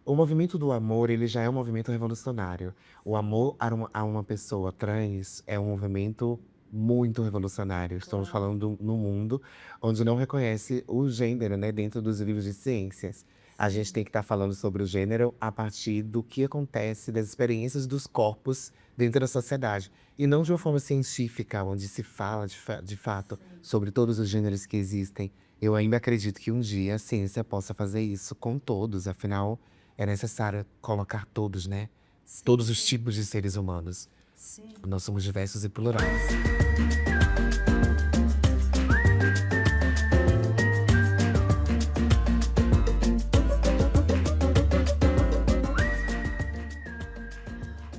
o movimento do amor, ele já é um movimento revolucionário. O amor a uma pessoa trans é um movimento muito revolucionário. Estamos Claro. falando no mundo onde não reconhece o gênero, né, dentro dos livros de ciências. A gente Sim, tem que estar falando sobre o gênero a partir do que acontece, das experiências dos corpos dentro da sociedade. E não de uma forma científica, onde se fala de fato sim, sobre todos os gêneros que existem. Eu ainda acredito que um dia a ciência possa fazer isso com todos, afinal, é necessário colocar todos, né? sim, Todos os tipos de seres humanos. sim. Nós somos diversos e plurais.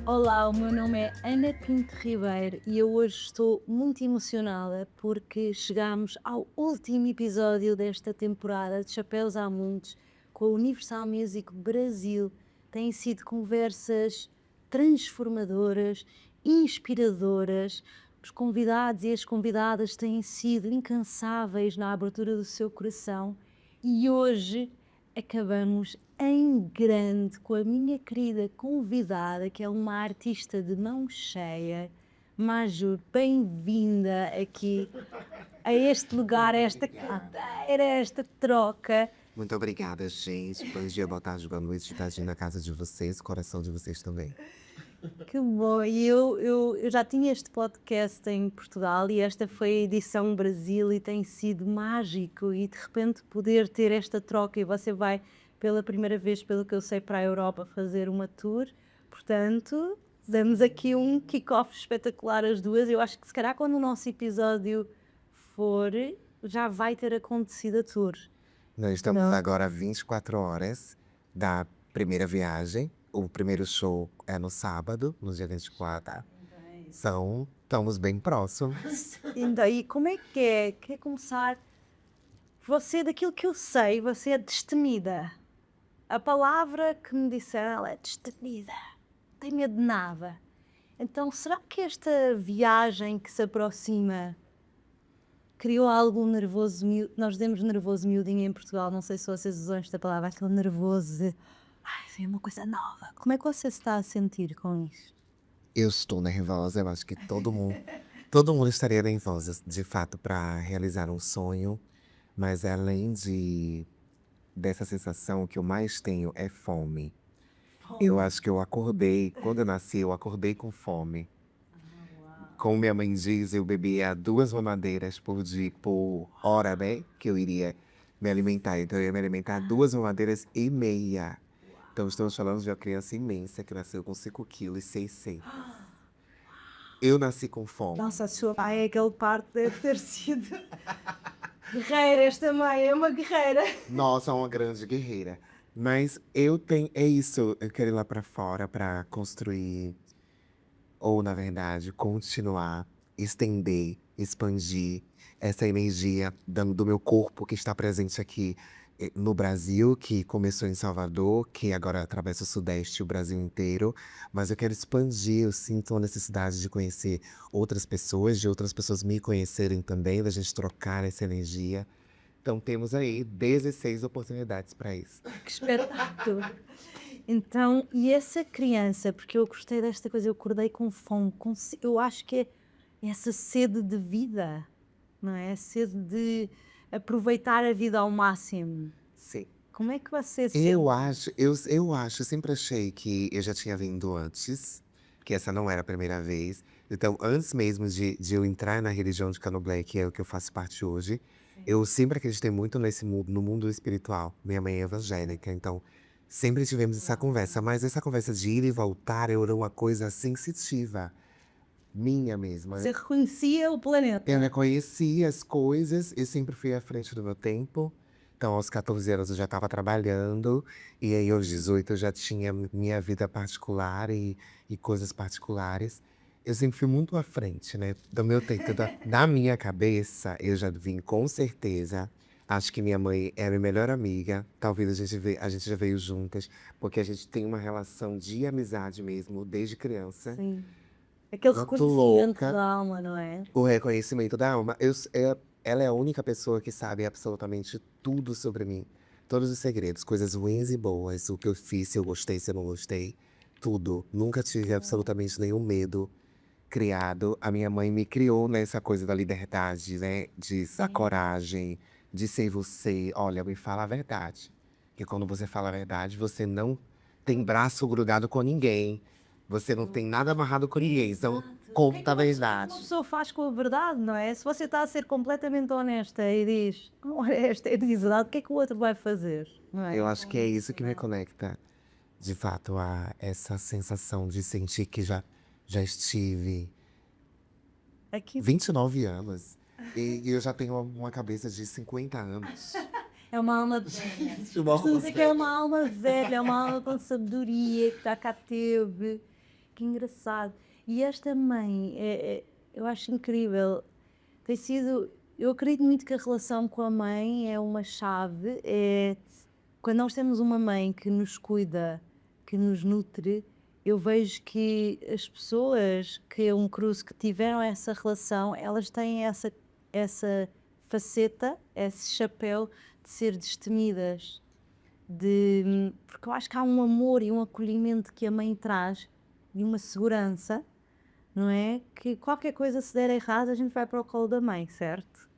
Olá, o meu nome é Ana Pinto Ribeiro e eu hoje estou muito emocionada porque chegamos ao último episódio desta temporada de Chapéus à Montes com a Universal Music Brasil. Têm sido conversas transformadoras, inspiradoras. Os convidados e as convidadas têm sido incansáveis na abertura do seu coração e hoje acabamos em grande com a minha querida convidada, que é uma artista de mão cheia. Maju, bem-vinda aqui a este lugar, a esta cadeira, a esta troca. Muito obrigada, gente. Bom dia, boa tarde, boa noite. Tadinho na casa de vocês, coração de vocês também. Que bom! E eu já tinha este podcast em Portugal e esta foi a edição Brasil e tem sido mágico e de repente poder ter esta troca e você vai pela primeira vez, pelo que eu sei, para a Europa fazer uma tour. Portanto, damos aqui um kick-off espetacular às duas. Eu acho que se calhar quando o nosso episódio for, já vai ter acontecido a tour. Nós estamos Não? agora a 24 horas da primeira viagem. O primeiro show é no sábado, no dia 24. Estamos bem próximos. E daí, como é que é? Quer começar? Você, daquilo que eu sei, você é destemida. A palavra que me disseram, ela é destemida. Não tem medo de nada. Então, será que esta viagem que se aproxima criou algum nervoso miúdo? Nós dizemos nervoso miudinho em Portugal, não sei se vocês usam esta palavra, aquele nervoso de, ai, é uma coisa nova. Como é que você se está a sentir com isto? Eu estou nervosa, eu acho que todo mundo estaria nervosa, de fato, para realizar um sonho. Mas além dessa sensação, o que eu mais tenho é fome. Eu acho que eu acordei, quando eu nasci, eu acordei com fome. Como minha mãe diz, eu bebia 2 mamadeiras por dia, por hora, né? Que eu iria me alimentar. Então eu ia me alimentar 2,5 kg. Então estamos falando de uma criança imensa que nasceu com 5,6 kg. Eu nasci com fome. Nossa, a sua mãe, aquele parto deve ter sido guerreira. Esta mãe é uma guerreira. Nossa, uma grande guerreira. Mas eu tenho, é isso, eu quero ir lá pra fora pra construir, ou na verdade, continuar, estender, expandir essa energia do meu corpo que está presente aqui no Brasil, que começou em Salvador, que agora atravessa o Sudeste e o Brasil inteiro. Mas eu quero expandir, eu sinto a necessidade de conhecer outras pessoas, de outras pessoas me conhecerem também, da gente trocar essa energia. Então temos aí 16 oportunidades para isso. Que espetáculo! Então, e essa criança, porque eu gostei desta coisa, eu acordei com fome, eu acho que é essa sede de vida, não é? A sede de aproveitar a vida ao máximo. Sim. Como é que você sente? Eu sempre achei que eu já tinha vindo antes, que essa não era a primeira vez. Então, antes mesmo de eu entrar na religião de Candomblé, que é o que eu faço parte hoje, eu sempre acreditei muito nesse mundo, no mundo espiritual. Minha mãe é evangélica, então sempre tivemos essa conversa. Mas essa conversa de ir e voltar era uma coisa sensitiva, minha mesma. Você reconhecia o Eu planeta? reconheci as coisas, eu sempre fui à frente do meu tempo. Então, aos 14 anos eu já estava trabalhando, e aí aos 18 eu já tinha minha vida particular e coisas particulares. Eu sempre fui muito à frente, né? Do meu tempo, da minha cabeça, eu já vim com certeza. Acho que minha mãe é minha melhor amiga. Talvez a gente já veio juntas, porque a gente tem uma relação de amizade mesmo, desde criança. Sim. Aquele Muito reconhecimento louca. da alma, não é? O reconhecimento da alma. Ela é a única pessoa que sabe absolutamente tudo sobre mim. Todos os segredos, coisas ruins e boas, o que eu fiz, se eu gostei, se eu não gostei, tudo. Nunca tive absolutamente nenhum medo criado. A minha mãe me criou nessa coisa da liberdade, né? Da Sim. coragem, de ser você. Olha, me fala a verdade. Porque quando você fala a verdade, você não tem braço grudado com ninguém. Você não tem nada amarrado com ninguém. Então, O que é que conta a uma verdade. pessoa faz com a verdade, não é? Se você está a ser completamente honesta e diz: "Olha, esta é a verdade", o que é que o outro vai fazer, não é? Eu acho que é isso que me conecta, de fato, a essa sensação de sentir que já estive Aqui 29 anos e eu já tenho uma cabeça de 50 anos. é uma alma velha. De uma Costumo alma dizer que é uma velha. alma velha, é uma alma com sabedoria, que já cá teve. Que engraçado. E esta mãe, eu acho incrível. Tem sido. Eu acredito muito que a relação com a mãe é uma chave. Quando nós temos uma mãe que nos cuida, que nos nutre, eu vejo que as pessoas que é um cruzo que tiveram essa relação, elas têm essa faceta, esse chapéu de ser destemidas, porque eu acho que há um amor e um acolhimento que a mãe traz e uma segurança, não é? Que qualquer coisa se der errado, a gente vai para o colo da mãe, certo?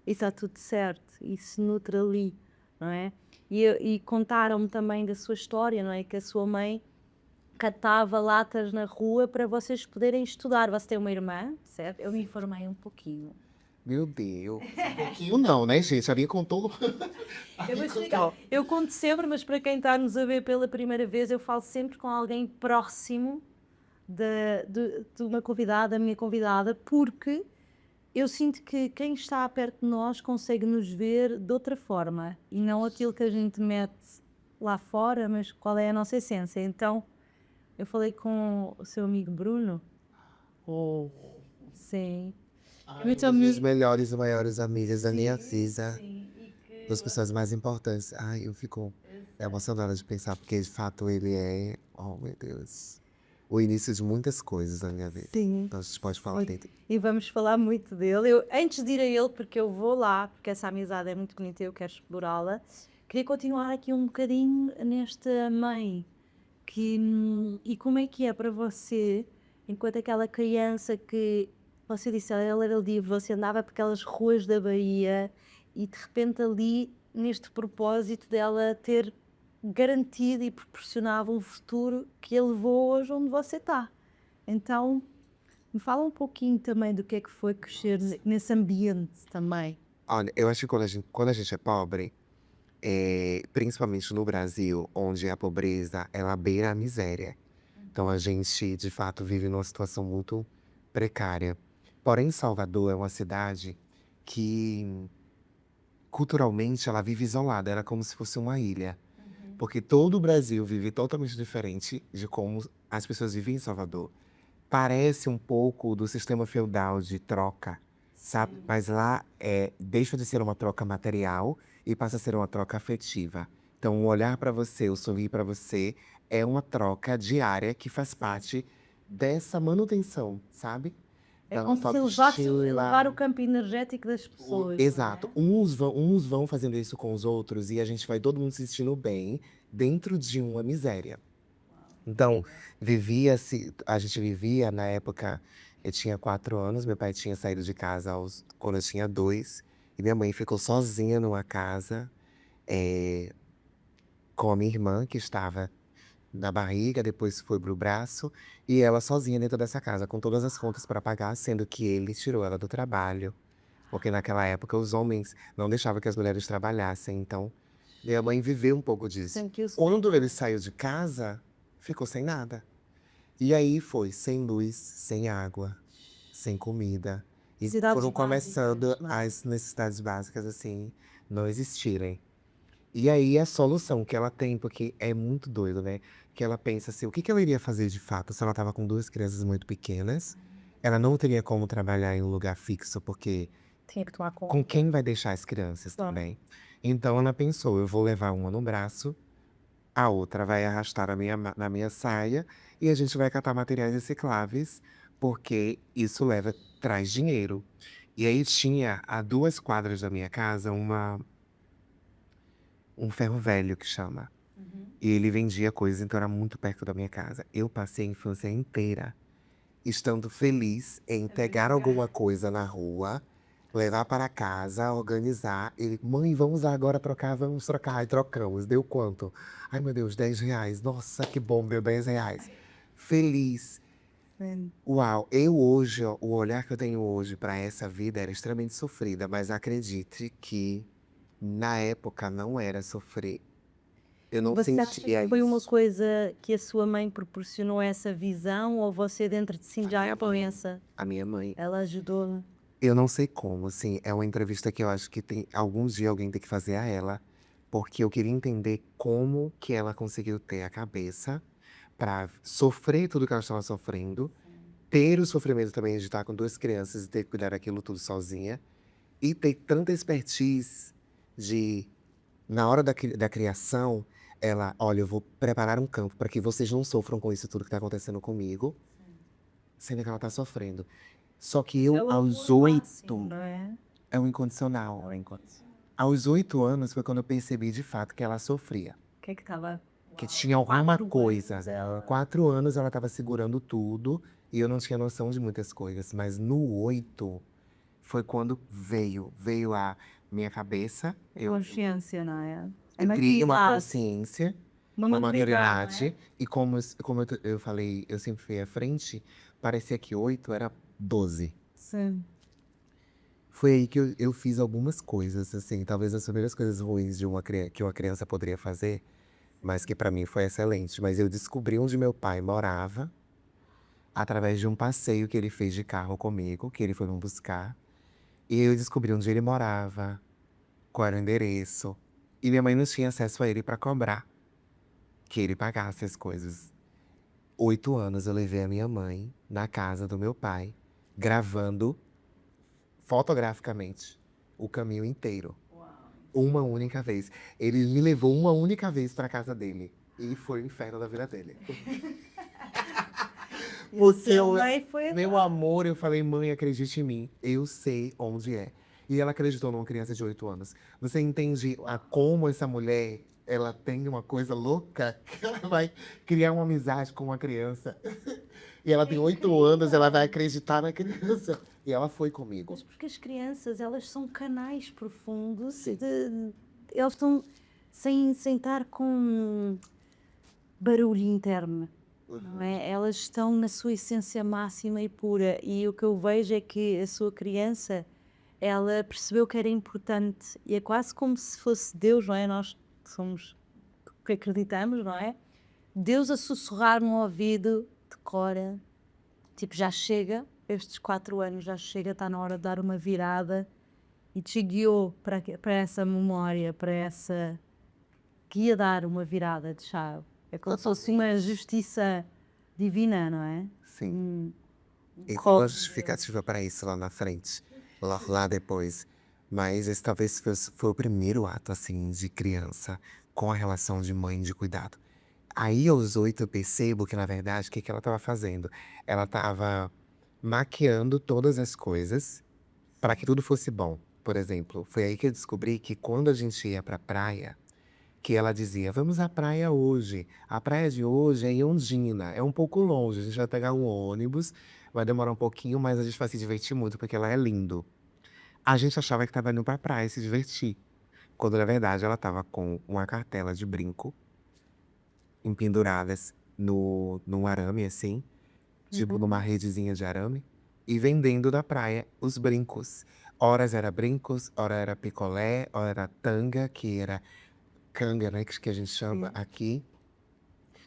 E está tudo certo, e se nutre ali, não é? E contaram-me também da sua história, não é? Que a sua mãe catava latas na rua para vocês poderem estudar. Você tem uma irmã, certo? Eu me informei um pouquinho. Meu Deus. Um pouquinho não, né, gente? A minha contou. A Eu vou minha explicar. contou. Eu conto sempre, mas para quem está-nos a ver pela primeira vez, eu falo sempre com alguém próximo de uma convidada, a minha convidada, porque eu sinto que quem está perto de nós consegue nos ver de outra forma e não aquilo que a gente mete lá fora, mas qual é a nossa essência. Então, eu falei com o seu amigo Bruno, Oh. sim, Ai, muito uma das minhas amigo, melhores e maiores amigas da minha sim, vida. sim, e que Das pessoas mais importantes. Ai, eu fico emocionada de pensar, porque de fato ele é, oh meu Deus, o início de muitas coisas na minha vida. sim, Então a gente pode falar dentro. e vamos falar muito dele. Eu, antes de ir a ele, porque eu vou lá, porque essa amizade é muito bonita e eu quero explorá-la, queria continuar aqui um bocadinho nesta mãe. E como é que é para você, enquanto aquela criança que você disse, ela era livre, você andava por aquelas ruas da Bahia e de repente ali, neste propósito dela ter garantido e proporcionava um futuro que a levou hoje onde você está. Então, me fala um pouquinho também do que é que foi crescer nesse ambiente também. Olha, eu acho que quando a gente é pobre, principalmente no Brasil, onde a pobreza ela beira a miséria. Então a gente, de fato, vive numa situação muito precária. Porém, Salvador é uma cidade que, culturalmente, ela vive isolada. Ela é como se fosse uma ilha. Porque todo o Brasil vive totalmente diferente de como as pessoas vivem em Salvador. Parece um pouco do sistema feudal de troca, sabe? Mas lá deixa de ser uma troca material e passa a ser uma troca afetiva. Então, o olhar para você, o sorrir para você é uma troca diária que faz parte dessa manutenção, sabe? É Da como nossa se levar autoestima. o campo energético das pessoas, não Exato. é? Uns vão fazendo isso com os outros e a gente vai todo mundo se sentindo bem dentro de uma miséria. Então, a gente vivia na época, eu tinha 4 anos, meu pai tinha saído de casa quando eu tinha 2, e minha mãe ficou sozinha numa casa, eh, com a minha irmã, que estava na barriga, depois foi pro braço, e ela sozinha dentro dessa casa, com todas as contas para pagar, sendo que ele tirou ela do trabalho, porque naquela época os homens não deixavam que as mulheres trabalhassem, então minha mãe viveu um pouco disso. Sentiu-se Quando ele saiu de casa, ficou sem nada. E aí foi sem luz, sem água, sem comida. E necessidades foram começando básicas, não é? as necessidades básicas, assim, não existirem. E aí a solução que ela tem, porque é muito doido, né? Que ela pensa assim, o que que ela iria fazer de fato se ela estava com duas crianças muito pequenas? Ela não teria como trabalhar em um lugar fixo, porque Tinha que tomar com conta. quem vai deixar as crianças Claro. também? Então ela pensou, eu vou levar uma no braço, a outra vai arrastar na minha saia e a gente vai catar materiais recicláveis, porque isso traz dinheiro. E aí tinha a 2 quadras da minha casa um ferro velho que chama. E ele vendia coisas, então era muito perto da minha casa. Eu passei a infância inteira estando feliz em pegar alguma coisa na rua, levar para casa, organizar. Ele, mãe, vamos lá agora trocar, vamos trocar. Aí trocamos. Deu quanto? Ai, meu Deus, R$ 10. Nossa, que bom, deu R$ 10. Feliz. Uau, eu hoje, ó, o olhar que eu tenho hoje para essa vida era extremamente sofrida, mas acredite que na época não era sofrer. Eu não Você acha sentia que foi uma isso. coisa que a sua mãe proporcionou essa visão ou você dentro de si já Minha mãe, pensa, a minha mãe, ela ajudou? eu não sei como, assim, é uma entrevista que eu acho que tem alguns dias alguém tem que fazer a ela, porque eu queria entender como que ela conseguiu ter a cabeça para sofrer tudo que ela estava sofrendo, ter o sofrimento também de estar com duas crianças e ter que cuidar daquilo tudo sozinha, e ter tanta expertise de, na hora da criação, ela, olha, eu vou preparar um campo para que vocês não sofram com isso tudo que está acontecendo comigo, sendo que ela tá sofrendo. Só que eu, aos 8, Não é? é um incondicional. Aos 8 anos foi quando eu percebi de fato que ela sofria. O que é que estava? Que tinha alguma coisa. 4 anos ela estava segurando tudo e eu não tinha noção de muitas coisas. Mas no 8 foi quando veio a minha cabeça. Eu Consciência, não é? criei uma maturidade. consciência, Uma uma maturidade, maioridade. E como eu falei, eu sempre fui à frente, parecia que 8 era 12. Sim. Foi aí que eu fiz algumas coisas, assim, talvez as primeiras coisas ruins que uma criança poderia fazer, mas que pra mim foi excelente. Mas eu descobri onde meu pai morava através de um passeio que ele fez de carro comigo, que ele foi me buscar. E eu descobri onde ele morava, qual era o endereço. E minha mãe não tinha acesso a ele pra cobrar que ele pagasse as coisas. 8 anos eu levei a minha mãe na casa do meu pai, gravando fotograficamente o caminho inteiro. Uma única vez. Ele me levou uma única vez pra casa dele. E foi o inferno da vida dele. Porque eu, Também foi meu amor, eu falei, mãe, acredite em mim. Eu sei onde é. E ela acreditou numa criança de 8 anos. Você entende como essa mulher, ela tem uma coisa louca? Que ela vai criar uma amizade com uma criança. E ela tem 8 anos, ela vai acreditar na criança. E ela foi comigo. Mas porque as crianças, elas são canais profundos eles estão sem estar com barulho interno, não é? Elas estão na sua essência máxima e pura e o que eu vejo é que a sua criança, ela percebeu que era importante e é quase como se fosse Deus, não é? Nós somos o que acreditamos, não é? Deus a sussurrar no ouvido, decora, tipo, já chega, estes 4 anos já chega, está na hora de dar uma virada e te guiou para essa memória, para essa que ia dar uma virada de chave. É como se fosse uma justiça divina, não é? Sim. E tem Qual- uma justificativa para isso lá na frente, lá depois. Mas esse talvez foi o primeiro ato, assim, de criança com a relação de mãe de cuidado. Aí, aos 8, eu percebo que, na verdade, o que que ela estava fazendo? Ela estava maquiando todas as coisas para que tudo fosse bom. Por exemplo, foi aí que eu descobri que quando a gente ia pra praia, que ela dizia: vamos à praia hoje. A praia de hoje é em Ondina, é um pouco longe. A gente vai pegar um ônibus, vai demorar um pouquinho, mas a gente vai se divertir muito porque lá é lindo. A gente achava que estava indo pra praia se divertir, quando na verdade ela estava com uma cartela de brinco empenduradas num arame assim, tipo numa redezinha de arame, e vendendo da praia os brincos. Horas era brincos, hora era picolé, hora era tanga, que era canga, né, que a gente chama aqui,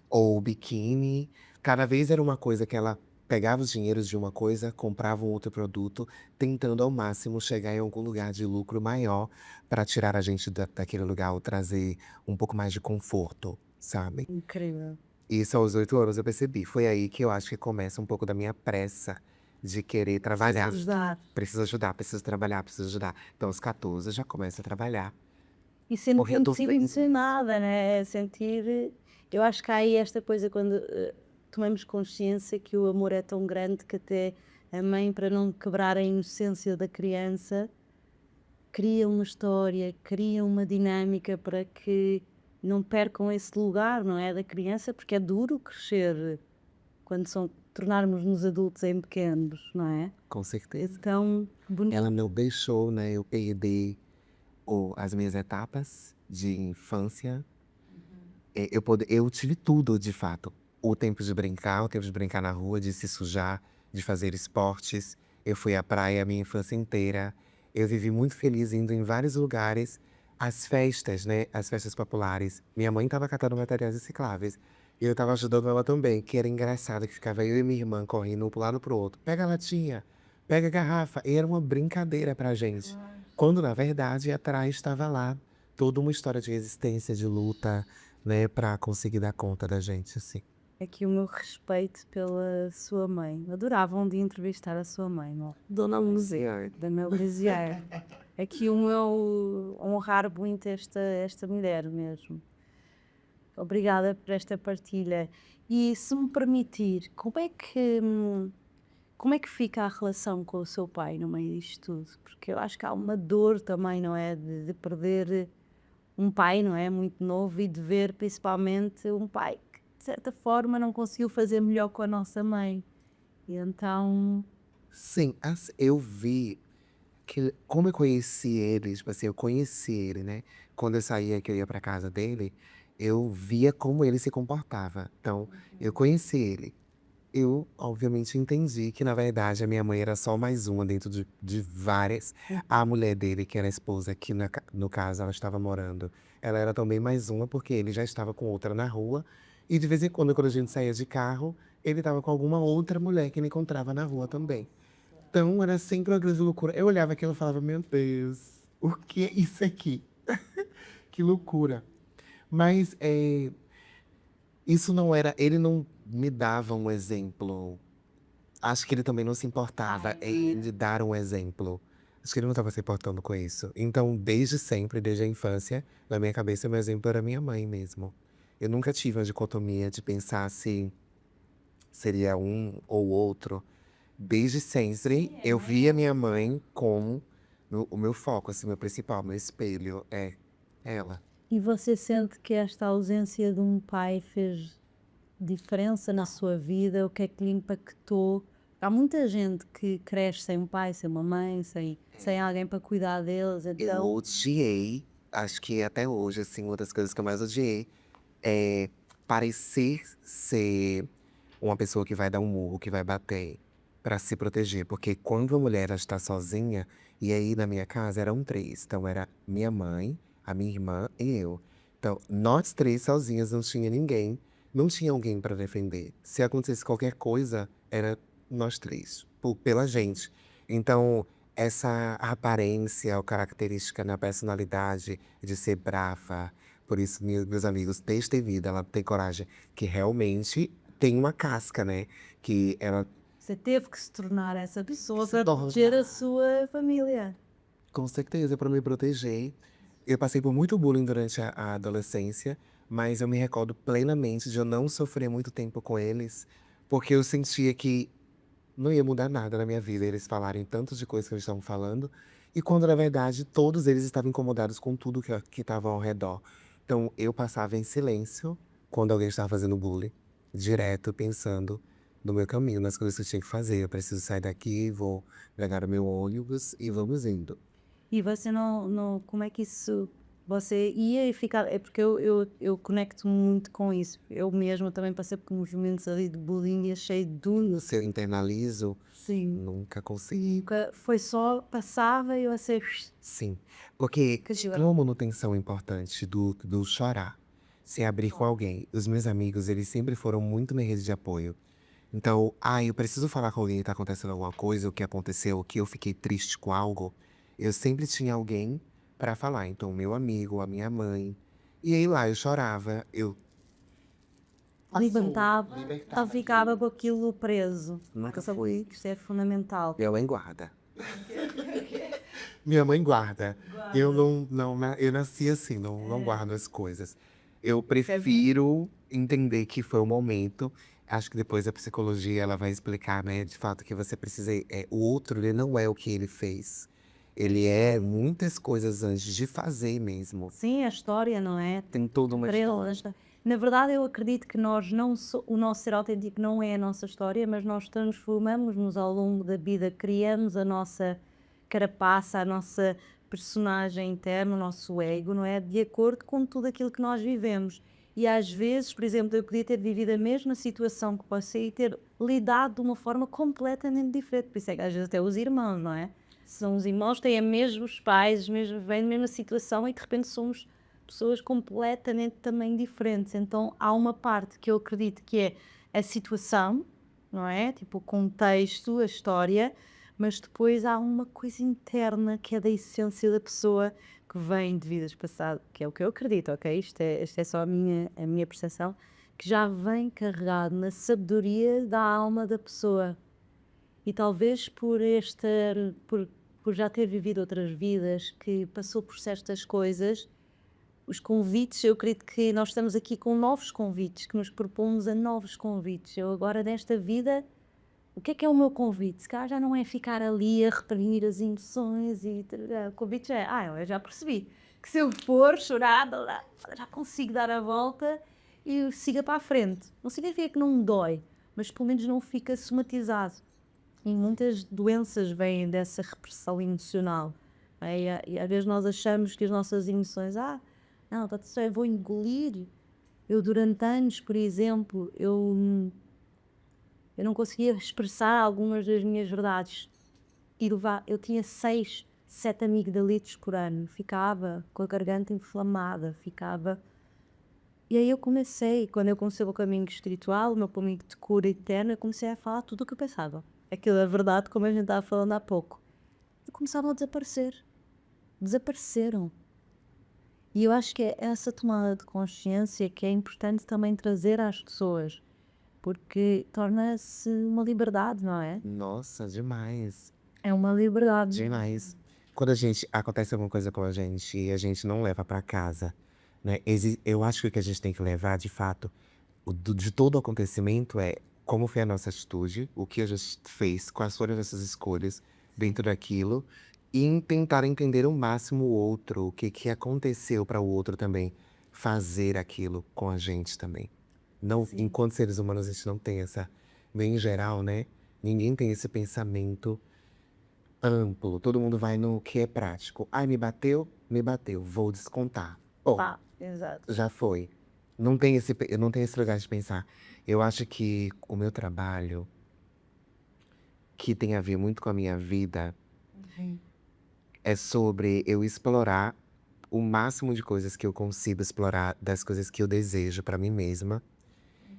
ou biquíni. Cada vez era uma coisa que ela pegava os dinheiros de uma coisa, comprava um outro produto, tentando ao máximo chegar em algum lugar de lucro maior para tirar a gente daquele lugar ou trazer um pouco mais de conforto, sabe? Incrível. Isso aos 8 anos eu percebi. Foi aí que eu acho que começa um pouco da minha pressa de querer trabalhar. Ajudar. Preciso ajudar, preciso trabalhar, preciso ajudar. Então, aos 14 eu já começo a trabalhar. E sendo Porque eu tô muito feliz. emocionada, né? Sentir. Eu acho que há aí esta coisa quando tomamos consciência que o amor é tão grande que até a mãe, para não quebrar a inocência da criança, cria uma história, cria uma dinâmica para que não percam esse lugar, não é, da criança, porque é duro crescer quando tornarmos-nos adultos em pequenos, não é? Com certeza. Então, bonito. Ela não deixou, né, eu perder as minhas etapas de infância. Eu tive tudo, de fato. O tempo de brincar, o tempo de brincar na rua, de se sujar, de fazer esportes. Eu fui à praia a minha infância inteira. Eu vivi muito feliz indo em vários lugares. As festas, né? As festas populares. Minha mãe estava catando materiais recicláveis. E eu estava ajudando ela também, que era engraçado, que ficava eu e minha irmã correndo um pro lado pro outro. Pega a latinha, pega a garrafa. E era uma brincadeira pra gente. Quando, na verdade, atrás estava lá toda uma história de resistência, de luta, né, pra conseguir dar conta da gente, assim. Aqui o meu respeito pela sua mãe. Adorava um dia entrevistar a sua mãe, não? Dona Luzia. Dona Elisiária. Aqui o meu honrar muito esta mulher mesmo. Obrigada por esta partilha. E se me permitir, como é que fica a relação com o seu pai no meio disto tudo? Porque eu acho que há uma dor também, não é? De perder um pai, não é? Muito novo e de ver principalmente um pai que, de certa forma, não conseguiu fazer melhor com a nossa mãe. E então, Sim, eu vi que, como eu conheci ele, tipo assim, eu conheci ele, né? Quando eu saía, que eu ia pra casa dele, eu via como ele se comportava. Então, eu conheci ele. Eu, obviamente, entendi que, na verdade, a minha mãe era só mais uma dentro de várias. A mulher dele, que era a esposa, que no caso ela estava morando, ela era também mais uma, porque ele já estava com outra na rua. E de vez em quando a gente saía de carro, ele estava com alguma outra mulher que ele encontrava na rua também. Então era sempre uma grande loucura. Eu olhava aquilo e falava, meu Deus, o que é isso aqui? Que loucura. Mas isso não era. Ele não me dava um exemplo. Acho que ele também não se importava em de dar um exemplo. Acho que ele não estava se importando com isso. Então, desde sempre, desde a infância, na minha cabeça, o meu exemplo era minha mãe mesmo. Eu nunca tive uma dicotomia de pensar se seria um ou outro. Desde sempre, eu via minha mãe como o meu foco, assim, meu principal, meu espelho é ela. e você sente que esta ausência de um pai fez diferença na sua vida? O que é que lhe impactou? Há muita gente que cresce sem um pai, sem uma mãe, sem alguém para cuidar deles, Eu então odiei, acho que até hoje, assim, uma das coisas que eu mais odiei é parecer ser uma pessoa que vai dar um murro, que vai bater para se proteger. Porque quando a mulher está sozinha, e aí na minha casa eram três, então era minha mãe, a minha irmã e eu. Então, nós três sozinhas, não tinha ninguém, não tinha alguém para defender. Se acontecesse qualquer coisa, era nós três, pela gente. Então, essa aparência ou característica na personalidade de ser brava, por isso, meus amigos, vida, ela tem coragem, que realmente tem uma casca, né? Que ela, você teve que se tornar essa pessoa se para torna. proteger a sua família. Com certeza, para me proteger. Eu passei por muito bullying durante a adolescência, mas eu me recordo plenamente de eu não sofrer muito tempo com eles, porque eu sentia que não ia mudar nada na minha vida eles falarem tanto de coisas que eles estavam falando, e quando na verdade todos eles estavam incomodados com tudo que estava ao redor. Então eu passava em silêncio quando alguém estava fazendo bullying, direto pensando no meu caminho, nas coisas que eu tinha que fazer. Eu preciso sair daqui, vou pegar o meu ônibus e vamos indo. E você não, como é que isso, você ia e ficar, é porque eu conecto muito com isso. Eu mesma também passei por uns momentos ali de bullying e achei duro. Se eu internalizo, Sim. nunca consegui. Nunca, foi só, passava e eu assim, Sim, porque que giro. uma manutenção importante do chorar, se abrir com alguém. Os meus amigos, eles sempre foram muito minha rede de apoio. Então, eu preciso falar com alguém que tá acontecendo alguma coisa, o que aconteceu, o que eu fiquei triste com algo. Eu sempre tinha alguém para falar. Então, meu amigo, a minha mãe. E aí lá eu chorava, eu Levantava, libertava ou ficava com aquilo preso. nunca Sabe fui. que isto é fundamental. Minha mãe guarda. Minha mãe guarda. Eu eu nasci assim, não guardo as coisas. Eu prefiro entender que foi o momento. Acho que depois a psicologia ela vai explicar, né, de fato que você precisa. O outro, ele não é o que ele fez. Ele é muitas coisas antes de fazer mesmo. Sim, a história, não é? Tem toda uma história. Estrelas. Na verdade, eu acredito que nós não o nosso ser autêntico não é a nossa história, mas nós transformamos-nos ao longo da vida, criamos a nossa carapaça, a nossa personagem interna, o nosso ego, não é? De acordo com tudo aquilo que nós vivemos. E às vezes, por exemplo, eu podia ter vivido a mesma situação que você e ter lidado de uma forma completamente diferente. Por isso é que às vezes até os irmãos, não é? São os irmãos, têm os mesmos pais, vêm da mesma situação e de repente somos pessoas completamente também diferentes. Então há uma parte que eu acredito que é a situação, não é? Tipo o contexto, a história, mas depois há uma coisa interna que é da essência da pessoa que vem de vidas passadas, que é o que eu acredito, ok? Isto é só a minha percepção, que já vem carregado na sabedoria da alma da pessoa. E talvez por já ter vivido outras vidas, que passou por certas coisas, os convites, eu acredito que nós estamos aqui com novos convites, que nos propomos a novos convites. Eu agora, nesta vida, o que é o meu convite? Se calhar já não é ficar ali a reprimir as emoções e o convite é, eu já percebi que se eu for chorar, já consigo dar a volta e siga para a frente. Não significa que não me dói, mas pelo menos não fica somatizado. E muitas doenças vêm dessa repressão emocional. E às vezes nós achamos que as nossas emoções, não, tá, só eu vou engolir. Eu durante anos, por exemplo, eu não conseguia expressar algumas das minhas verdades. Eu tinha 6, 7 amigdalites por ano. Ficava com a garganta inflamada, ficava... E aí eu comecei, quando eu comecei o caminho espiritual, o meu caminho de cura eterna, eu comecei a falar tudo o que eu pensava. Aquilo é verdade, como a gente estava falando há pouco. E começavam a desaparecer. Desapareceram. E eu acho que é essa tomada de consciência que é importante também trazer às pessoas, porque torna-se uma liberdade, não é? Nossa, demais. É uma liberdade. Demais. Quando acontece alguma coisa com a gente e a gente não leva pra casa, né? Eu acho que o que a gente tem que levar, de fato, de todo o acontecimento é como foi a nossa atitude, o que a gente fez, quais foram as nossas escolhas dentro daquilo, e tentar entender ao máximo o outro, o que que aconteceu para o outro também fazer aquilo com a gente também. Não, enquanto seres humanos, a gente não tem essa, bem em geral, né? Ninguém tem esse pensamento amplo. Todo mundo vai no que é prático. Ai, me bateu, vou descontar. Bom, Exato. já foi. Eu não tenho esse lugar de pensar. Eu acho que o meu trabalho, que tem a ver muito com a minha vida, é sobre eu explorar o máximo de coisas que eu consigo explorar, das coisas que eu desejo para mim mesma.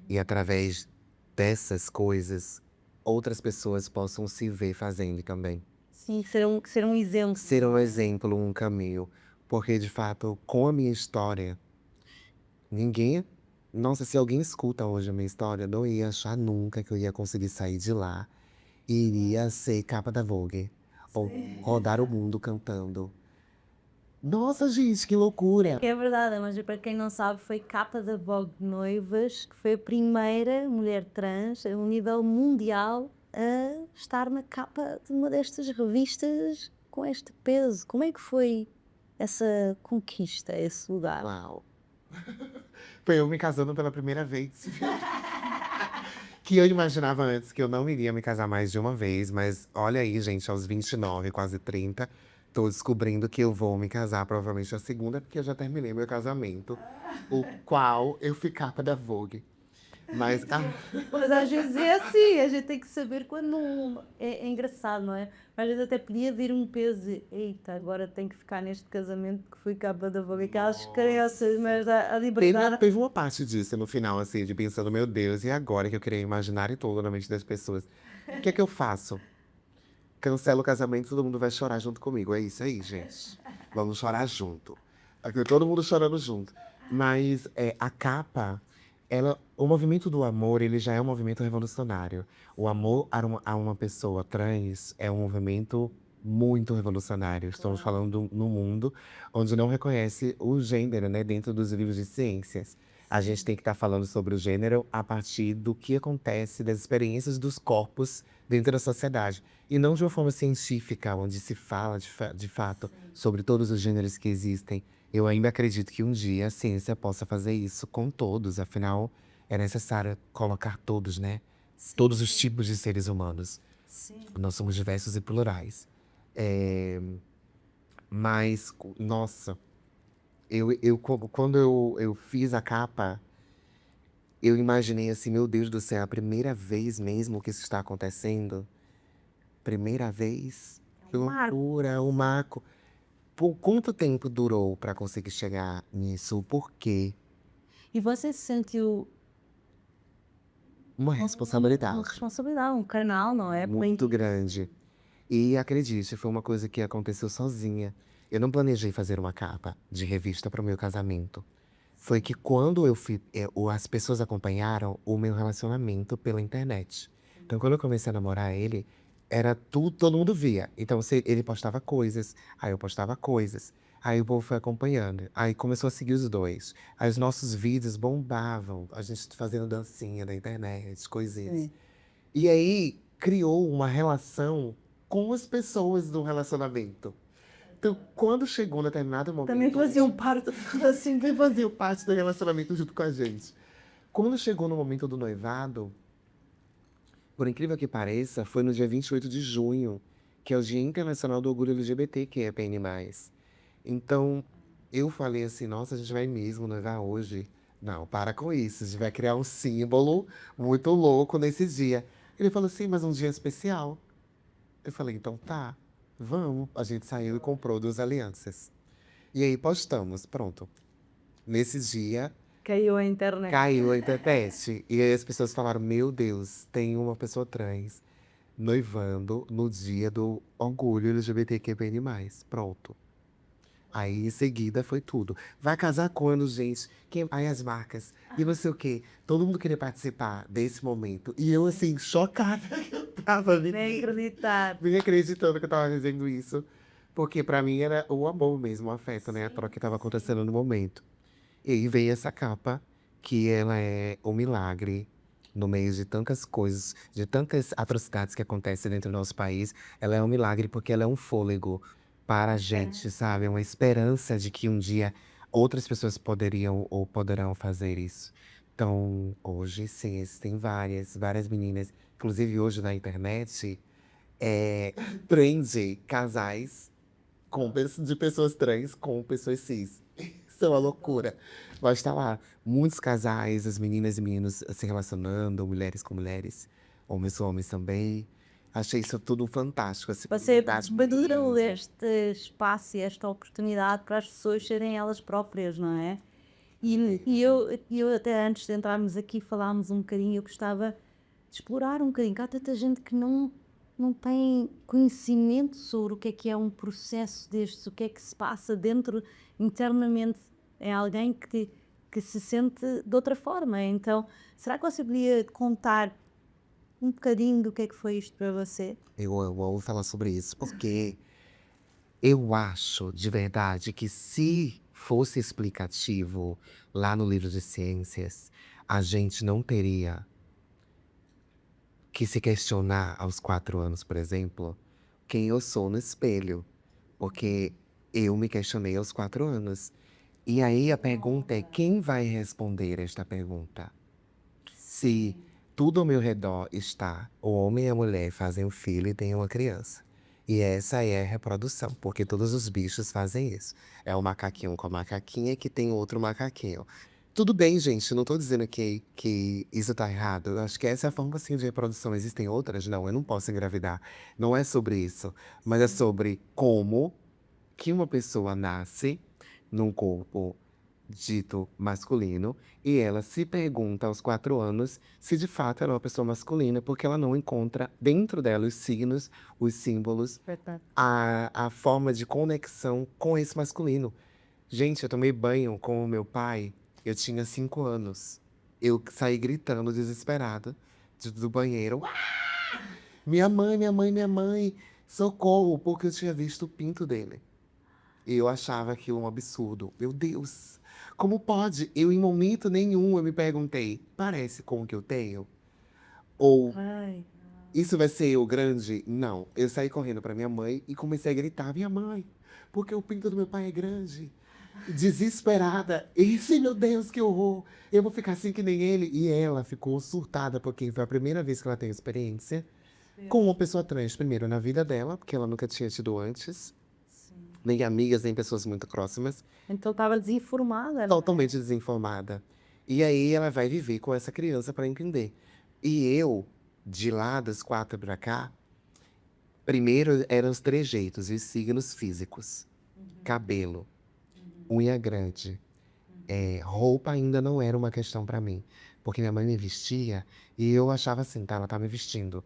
E através dessas coisas, outras pessoas possam se ver fazendo também. Sim, ser um exemplo. Ser um exemplo, um caminho. Porque, de fato, com a minha história, ninguém. Nossa, se alguém escuta hoje a minha história, não ia achar nunca que eu ia conseguir sair de lá e iria ser capa da Vogue. Ou rodar o mundo cantando. Nossa, gente, que loucura! É verdade, mas para quem não sabe, foi capa da Vogue de Noivas, que foi a primeira mulher trans a um nível mundial a estar na capa de uma destas revistas com este peso. Como é que foi essa conquista, esse lugar? Uau! Foi eu me casando pela primeira vez. Que eu imaginava antes que eu não iria me casar mais de uma vez, mas olha aí, gente, aos 29, quase 30, tô descobrindo que eu vou me casar, provavelmente a segunda, porque eu já terminei meu casamento, o qual eu fui capa da Vogue. Mas, Mas às vezes é assim, a gente tem que saber quando é engraçado, não é? Às vezes até podia vir um peso e, eita, agora tenho que ficar neste casamento que fui capa da Vogue, aquelas crianças, mas a liberdade. teve uma parte disso no final, assim, de pensando, meu Deus, e agora que eu criei imaginário todo na mente das pessoas? O que é que eu faço? Cancelo o casamento, todo mundo vai chorar junto comigo. É isso aí, gente. Vamos chorar junto. Aqui, todo mundo chorando junto. Mas a capa, o movimento do amor, ele já é um movimento revolucionário. O amor a uma pessoa trans é um movimento muito revolucionário. Estamos falando no mundo onde não reconhece o gênero, né, dentro dos livros de ciências. A gente tem que estar falando sobre o gênero a partir do que acontece, das experiências dos corpos dentro da sociedade. E não de uma forma científica, onde se fala de fato sobre todos os gêneros que existem. Eu ainda acredito que um dia a ciência possa fazer isso com todos, afinal, é necessário colocar todos, né? Todos os tipos de seres humanos. Sim. Nós somos diversos e plurais. É, mas, nossa, quando eu fiz a capa, eu imaginei assim, meu Deus do céu, a primeira vez mesmo que isso está acontecendo. Primeira vez. Que Um marco. loucura, o marco. Por quanto tempo durou para conseguir chegar nisso? Por quê? E você se sentiu Uma uma responsabilidade responsabilidade, um canal, não é? muito grande. E acredite, foi uma coisa que aconteceu sozinha. Eu não planejei fazer uma capa de revista para o meu casamento. Foi que quando eu fui, as pessoas acompanharam o meu relacionamento pela internet. Então, quando eu comecei a namorar ele, era tudo, todo mundo via. Então, ele postava coisas, aí eu postava coisas. Aí o povo foi acompanhando. Aí começou a seguir os dois. Aí os nossos vídeos bombavam, a gente fazendo dancinha na internet, coisinhas. Sim. E aí criou uma relação com as pessoas do relacionamento. Então, quando chegou um determinado momento. Também faziam parte Assim, que faziam parte do relacionamento junto com a gente. Quando chegou no momento do noivado, por incrível que pareça, foi no dia 28 de junho, que é o Dia Internacional do Orgulho LGBT, que é PN+. Então, eu falei assim, nossa, a gente vai mesmo noivar hoje? Não, para com isso, a gente vai criar um símbolo muito louco nesse dia. Ele falou assim, mas um dia especial. Eu falei, então tá, vamos. A gente saiu e comprou 2 alianças. E aí postamos, pronto. Nesse dia, Caiu a internet. caiu a internet. E aí as pessoas falaram, meu Deus, tem uma pessoa trans noivando no dia do orgulho LGBTQIA+. Pronto. Aí em seguida foi tudo. Vai casar quando, gente? Aí as marcas. E não sei o quê. Todo mundo queria participar desse momento. E eu, assim, chocada que eu tava Nem acreditar. nem acreditando que eu tava dizendo isso. Porque pra mim era o amor mesmo, a festa, né? A troca que tava acontecendo no momento. E aí veio essa capa, que ela é um milagre no meio de tantas coisas, de tantas atrocidades que acontecem dentro do nosso país. Ela é um milagre porque ela é um fôlego para a gente, sabe? É uma esperança de que um dia outras pessoas poderiam ou poderão fazer isso. Então, hoje, sim, existem várias meninas. Inclusive, hoje na internet, prende casais de pessoas trans com pessoas cis. Isso é uma loucura. Mas tá lá, muitos casais, as meninas e meninos se relacionando, mulheres com mulheres, homens com homens também. Achei isso tudo fantástico, assim, Você fantástico. abriu este espaço e esta oportunidade para as pessoas serem elas próprias, não é? E eu até antes de entrarmos aqui falámos um bocadinho, eu gostava de explorar um bocadinho, que há tanta gente que não tem conhecimento sobre o que é um processo destes, o que é que se passa dentro, internamente, é alguém que se sente de outra forma. Então, será que você podia contar um bocadinho do que é que foi isto para você? Eu amo falar sobre isso, porque eu acho de verdade que se fosse explicativo lá no livro de ciências, a gente não teria que se questionar aos 4 anos, por exemplo, quem eu sou no espelho. Porque eu me questionei aos 4 anos. E aí a pergunta é: quem vai responder esta pergunta? Se tudo ao meu redor está, o homem e a mulher fazem um filho e têm uma criança. E essa é a reprodução, porque todos os bichos fazem isso. É o macaquinho com a macaquinha que tem outro macaquinho. Tudo bem, gente, não tô dizendo que isso tá errado. Eu acho que essa é a forma assim de reprodução. Existem outras? Não, eu não posso engravidar. Não é sobre isso, mas é sobre como que uma pessoa nasce num corpo dito masculino e ela se pergunta aos 4 anos se de fato ela é uma pessoa masculina, porque ela não encontra dentro dela os signos, os símbolos, Verdade. a forma de conexão com esse masculino. Gente, eu tomei banho com o meu pai, eu tinha 5 anos. Eu saí gritando, desesperada, do banheiro. Minha mãe, minha mãe, minha mãe, socorro, porque eu tinha visto o pinto dele. E eu achava aquilo um absurdo. Meu Deus! Como pode? Eu, em momento nenhum, eu me perguntei, parece com o que eu tenho? Ou Ai. isso vai ser eu grande? Não. Eu saí correndo pra minha mãe e comecei a gritar, minha mãe, porque o pinto do meu pai é grande. Desesperada. Esse, meu Deus, que horror. Eu vou ficar assim que nem ele. E ela ficou surtada, porque foi a primeira vez que ela tem experiência com uma pessoa trans, primeiro na vida dela, porque ela nunca tinha tido antes, Sim. nem amigas, nem pessoas muito próximas, Então estava desinformada, não é? totalmente desinformada. E aí ela vai viver com essa criança para entender. E eu, de lá das 4 pra cá, primeiro eram os trejeitos e os signos físicos. Cabelo, unha grande, roupa ainda não era uma questão para mim, porque minha mãe me vestia e eu achava assim, tá, ela tá me vestindo.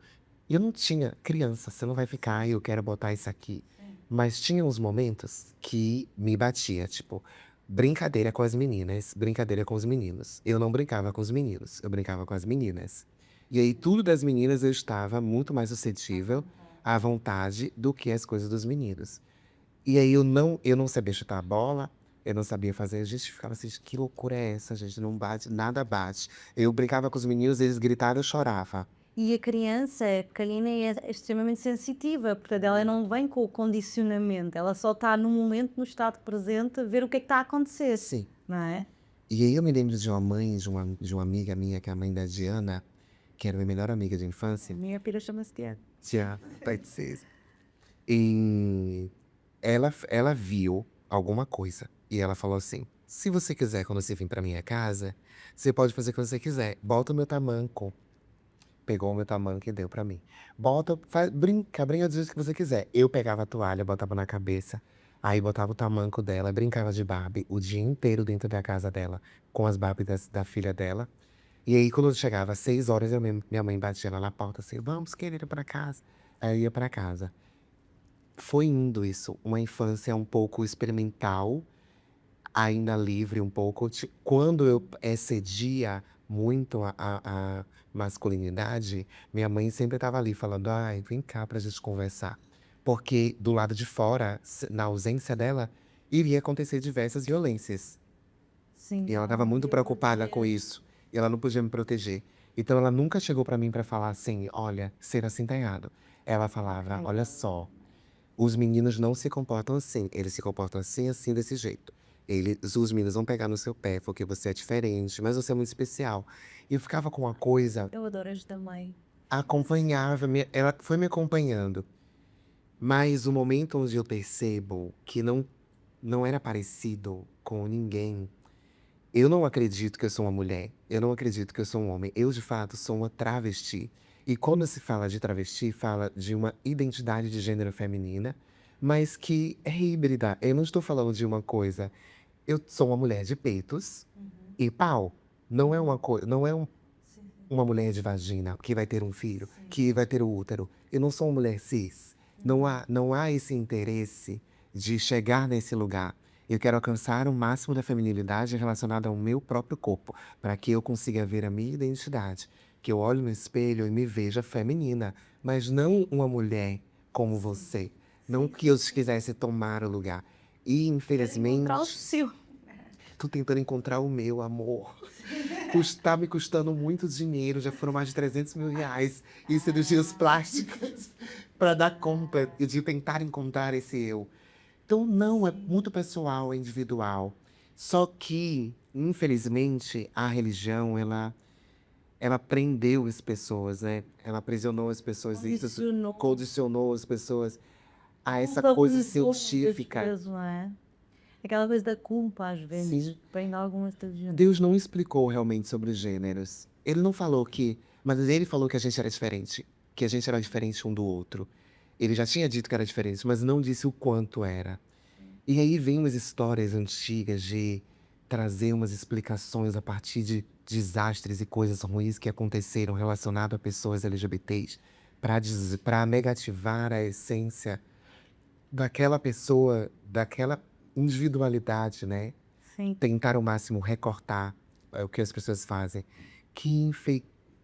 E eu não tinha criança, você não vai ficar, eu quero botar isso aqui. Mas tinha uns momentos que me batia, tipo, brincadeira com as meninas, brincadeira com os meninos. Eu não brincava com os meninos, eu brincava com as meninas. E aí tudo das meninas eu estava muito mais suscetível à vontade do que as coisas dos meninos. E aí eu não sabia chutar a bola, eu não sabia fazer, a gente ficava assim: "Que loucura é essa, gente? Não bate, nada bate". Eu brincava com os meninos, eles gritavam, eu chorava. E a criança é pequenina e é extremamente sensitiva, portanto, ela não vem com o condicionamento, ela só está no momento, no estado presente, a ver o que é que está a acontecer, Sim. não é? E aí eu me lembro de uma mãe, de uma amiga minha, que é a mãe da Diana, que era minha melhor amiga de A infância. minha filha chama-se Tiago. Tia, Petsys. E ela viu alguma coisa e ela falou assim: "Se você quiser, quando você vir pra minha casa, você pode fazer o que você quiser. Bota o meu tamanco". Pegou o meu tamanco e deu pra mim. "Bota, brinca do jeito que você quiser". Eu pegava a toalha, botava na cabeça, aí botava o tamanco dela, brincava de Barbie o dia inteiro dentro da casa dela, com as Barbie da filha dela. E aí, quando chegava às 6 horas, minha mãe batia lá na porta assim: "Vamos, querida, pra casa". Aí eu ia pra casa. Foi indo isso, uma infância um pouco experimental, ainda livre um pouco. Quando eu excedia muito a masculinidade, minha mãe sempre estava ali falando: "Ai, vem cá pra gente conversar". Porque do lado de fora, na ausência dela, iria acontecer diversas violências. Sim. E ela estava muito preocupada com isso, e ela não podia me proteger. Então ela nunca chegou pra mim pra falar assim: "Olha, ser assim tá errado". Ela falava: "Olha só, os meninos não se comportam assim, eles se comportam assim, assim, desse jeito. Os meninos vão pegar no seu pé porque você é diferente, mas você é muito especial". E eu ficava com uma coisa, Eu adoro as da mãe. acompanhava, ela foi me acompanhando. Mas o momento onde eu percebo que não era parecido com ninguém, eu não acredito que eu sou uma mulher, eu não acredito que eu sou um homem, eu de fato sou uma travesti. E quando se fala de travesti, fala de uma identidade de gênero feminina, mas que é híbrida. Eu não estou falando de uma coisa, eu sou uma mulher de peitos e pau. Não é uma coisa, não é uma mulher de vagina que vai ter um filho, que vai ter o útero. Eu não sou uma mulher cis. Não há esse interesse de chegar nesse lugar. Eu quero alcançar o máximo da feminilidade relacionada ao meu próprio corpo, para que eu consiga ver a minha identidade. Que eu olhe no espelho e me veja feminina, mas não uma mulher como você. Não que eu quisesse tomar o lugar. E, Encontrar o infelizmente, seu. tô tentando encontrar o meu amor. Tá me custando muito dinheiro, já foram mais de 300 mil reais em cirurgias plásticas para dar conta de tentar encontrar esse eu. Então, não, é muito pessoal, é individual. Só que, infelizmente, a religião, ela prendeu as pessoas, né? Ela aprisionou as pessoas, isso Condicionou. condicionou as pessoas a essa Culpa coisa por pouco, às científica. vezes, não é? Aquela coisa da culpa, às vezes, Sim. vem de algumas religiões. Deus não explicou realmente sobre os gêneros. Ele não falou que. Mas ele falou que a gente era diferente. Que a gente era diferente um do outro. Ele já tinha dito que era diferente, mas não disse o quanto era. E aí vem umas histórias antigas de trazer umas explicações a partir de desastres e coisas ruins que aconteceram relacionado a pessoas LGBTs para negativar a essência daquela pessoa, daquela individualidade, né? Sim. Tentar ao máximo recortar, o que as pessoas fazem, que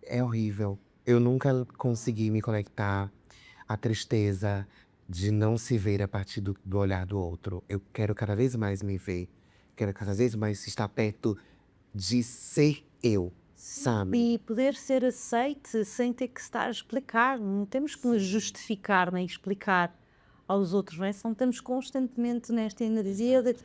é horrível. Eu nunca consegui me conectar à tristeza de não se ver a partir do olhar do outro. Eu quero cada vez mais me ver, quero casar às vezes, mas estar perto de ser eu, sabe? E poder ser aceite sem ter que estar a explicar, não temos que nos justificar nem explicar aos outros, não é? Senão estamos constantemente nesta energia de...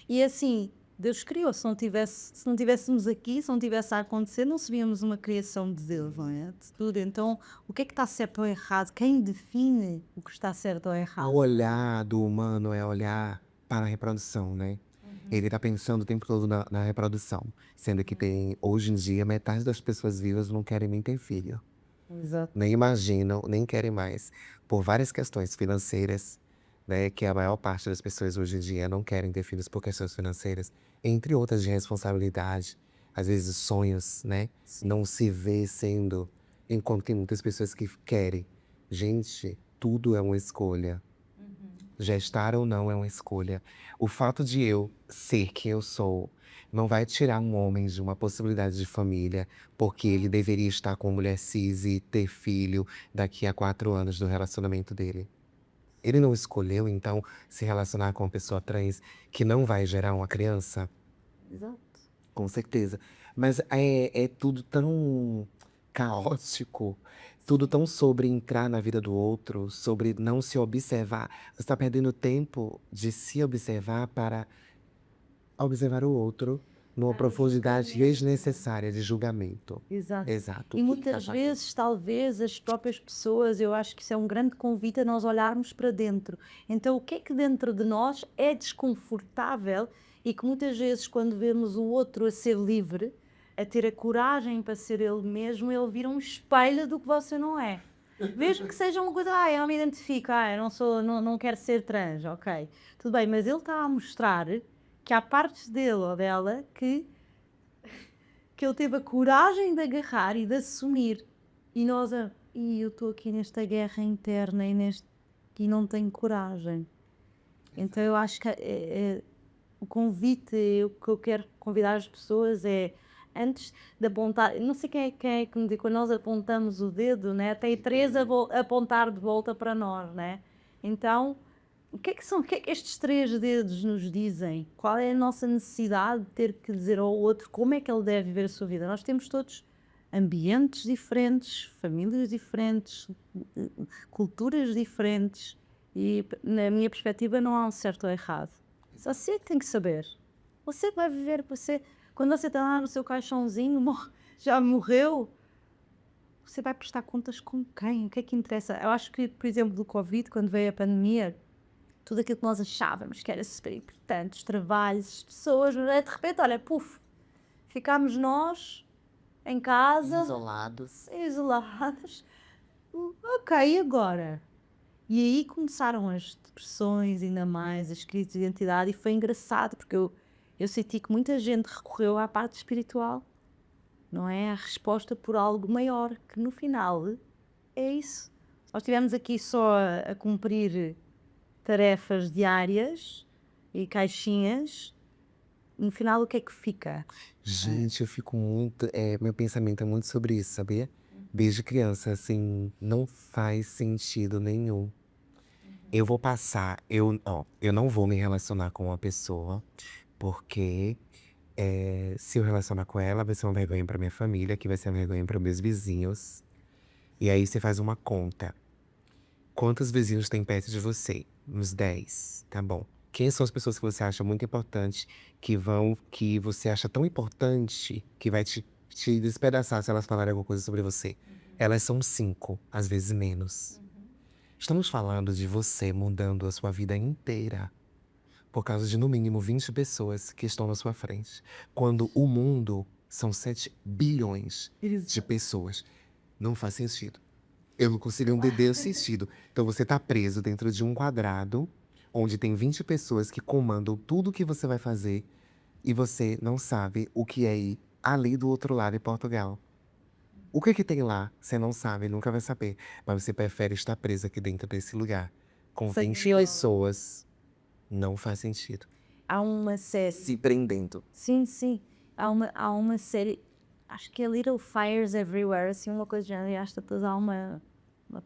E assim, Deus criou, se não tivéssemos aqui, se não tivesse a acontecer, não seríamos uma criação de Deus, não é? De tudo. Então, o que é que está certo ou errado? Quem define o que está certo ou O errado? olhar do humano é olhar para a reprodução, né? Ele tá pensando o tempo todo na reprodução, sendo que tem, hoje em dia, metade das pessoas vivas não querem nem ter filho. Exato. Nem imaginam, nem querem mais, por várias questões financeiras, né, que a maior parte das pessoas hoje em dia não querem ter filhos por questões financeiras, entre outras de responsabilidade, às vezes sonhos, né, não se vê sendo, enquanto tem muitas pessoas que querem. Gente, tudo é uma escolha. Gestar ou não é uma escolha. O fato de eu ser quem eu sou não vai tirar um homem de uma possibilidade de família, porque ele deveria estar com uma mulher cis e ter filho daqui a 4 anos do relacionamento dele. Ele não escolheu, então, se relacionar com uma pessoa trans que não vai gerar uma criança? Exato. Com certeza. Mas é tudo tão caótico, tudo tão sobre entrar na vida do outro, sobre não se observar. Você está perdendo tempo de se observar para observar o outro numa profundidade desnecessária de julgamento. Exato. Exato. E O que muitas tá vezes, talvez, as próprias pessoas, eu acho que isso é um grande convite a nós olharmos para dentro. Então, o que é que dentro de nós é desconfortável e que muitas vezes, quando vemos o outro a ser livre, a ter a coragem para ser ele mesmo, ele vira um espelho do que você não é. Mesmo que seja uma coisa, eu não me identifico, eu não sou, não quero ser trans, ok. Tudo bem, mas ele está a mostrar que há partes dele ou dela que ele teve a coragem de agarrar e de assumir. E nós, e eu estou aqui nesta guerra interna e não tenho coragem. Então eu acho que o convite que eu quero convidar as pessoas é, antes de apontar, não sei quem é que me diz, quando nós apontamos o dedo, né, tem três a apontar de volta para nós, né? Então, o que é que estes três dedos nos dizem? Qual é a nossa necessidade de ter que dizer ao outro como é que ele deve viver a sua vida? Nós temos todos ambientes diferentes, famílias diferentes, culturas diferentes e, na minha perspectiva, não há um certo ou errado. Só você que tem que saber. Você que vai viver, quando você está lá no seu caixãozinho, já morreu, você vai prestar contas com quem? O que é que interessa? Eu acho que, por exemplo, do Covid, quando veio a pandemia, tudo aquilo que nós achávamos que era super importante, os trabalhos, as pessoas, de repente, olha, puf, ficámos nós em casa, isolados. Ok, e agora? E aí começaram as depressões, ainda mais, as crises de identidade, e foi engraçado, porque eu senti que muita gente recorreu à parte espiritual, não é? A resposta por algo maior, que no final é isso. Nós estivemos aqui só a cumprir tarefas diárias e caixinhas, no final o que é que fica? Gente, eu fico muito. Meu pensamento é muito sobre isso, sabia? Desde criança, assim, não faz sentido nenhum. Eu vou passar, eu não vou me relacionar com uma pessoa, porque se eu relacionar com ela, vai ser uma vergonha pra minha família, que vai ser uma vergonha para meus vizinhos. E aí você faz uma conta. Quantos vizinhos tem perto de você? Uns 10, tá bom. Quem são as pessoas que você acha muito importantes, que você acha tão importante, que vai te despedaçar se elas falarem alguma coisa sobre você? Elas são 5, às vezes menos. Estamos falando de você mudando a sua vida inteira por causa de no mínimo 20 pessoas que estão na sua frente. Quando o mundo são 7 bilhões de pessoas. Não faz sentido. Eu não consigo entender o sentido. Então você tá preso dentro de um quadrado onde tem 20 pessoas que comandam tudo que você vai fazer e você não sabe o que é ir ali do outro lado em Portugal. O que que tem lá? Você não sabe, nunca vai saber. Mas você prefere estar preso aqui dentro desse lugar. Com 20 pessoas. Não faz sentido. Há uma série, Se prendendo. sim, há uma série, acho que é Little Fires Everywhere, assim, uma coisa já, acho que há uma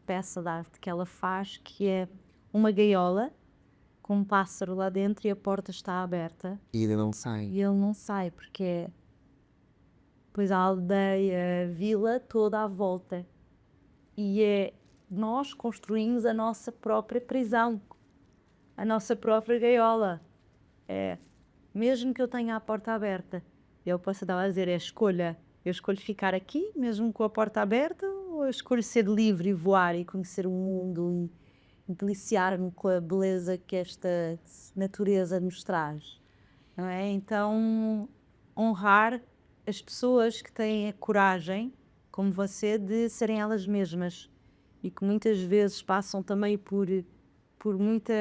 peça de arte que ela faz que é uma gaiola com um pássaro lá dentro e a porta está aberta E ele não sai. e ele não sai porque é pois a aldeia, a vila toda à volta. E é nós construímos a nossa própria prisão, a nossa própria gaiola. É, mesmo que eu tenha a porta aberta, eu posso dar a dizer, é escolha. Eu escolho ficar aqui, mesmo com a porta aberta, ou eu escolho ser livre e voar e conhecer o mundo e deliciar-me com a beleza que esta natureza nos traz, não é? Então, honrar as pessoas que têm a coragem, como você, de serem elas mesmas e que muitas vezes passam também por muita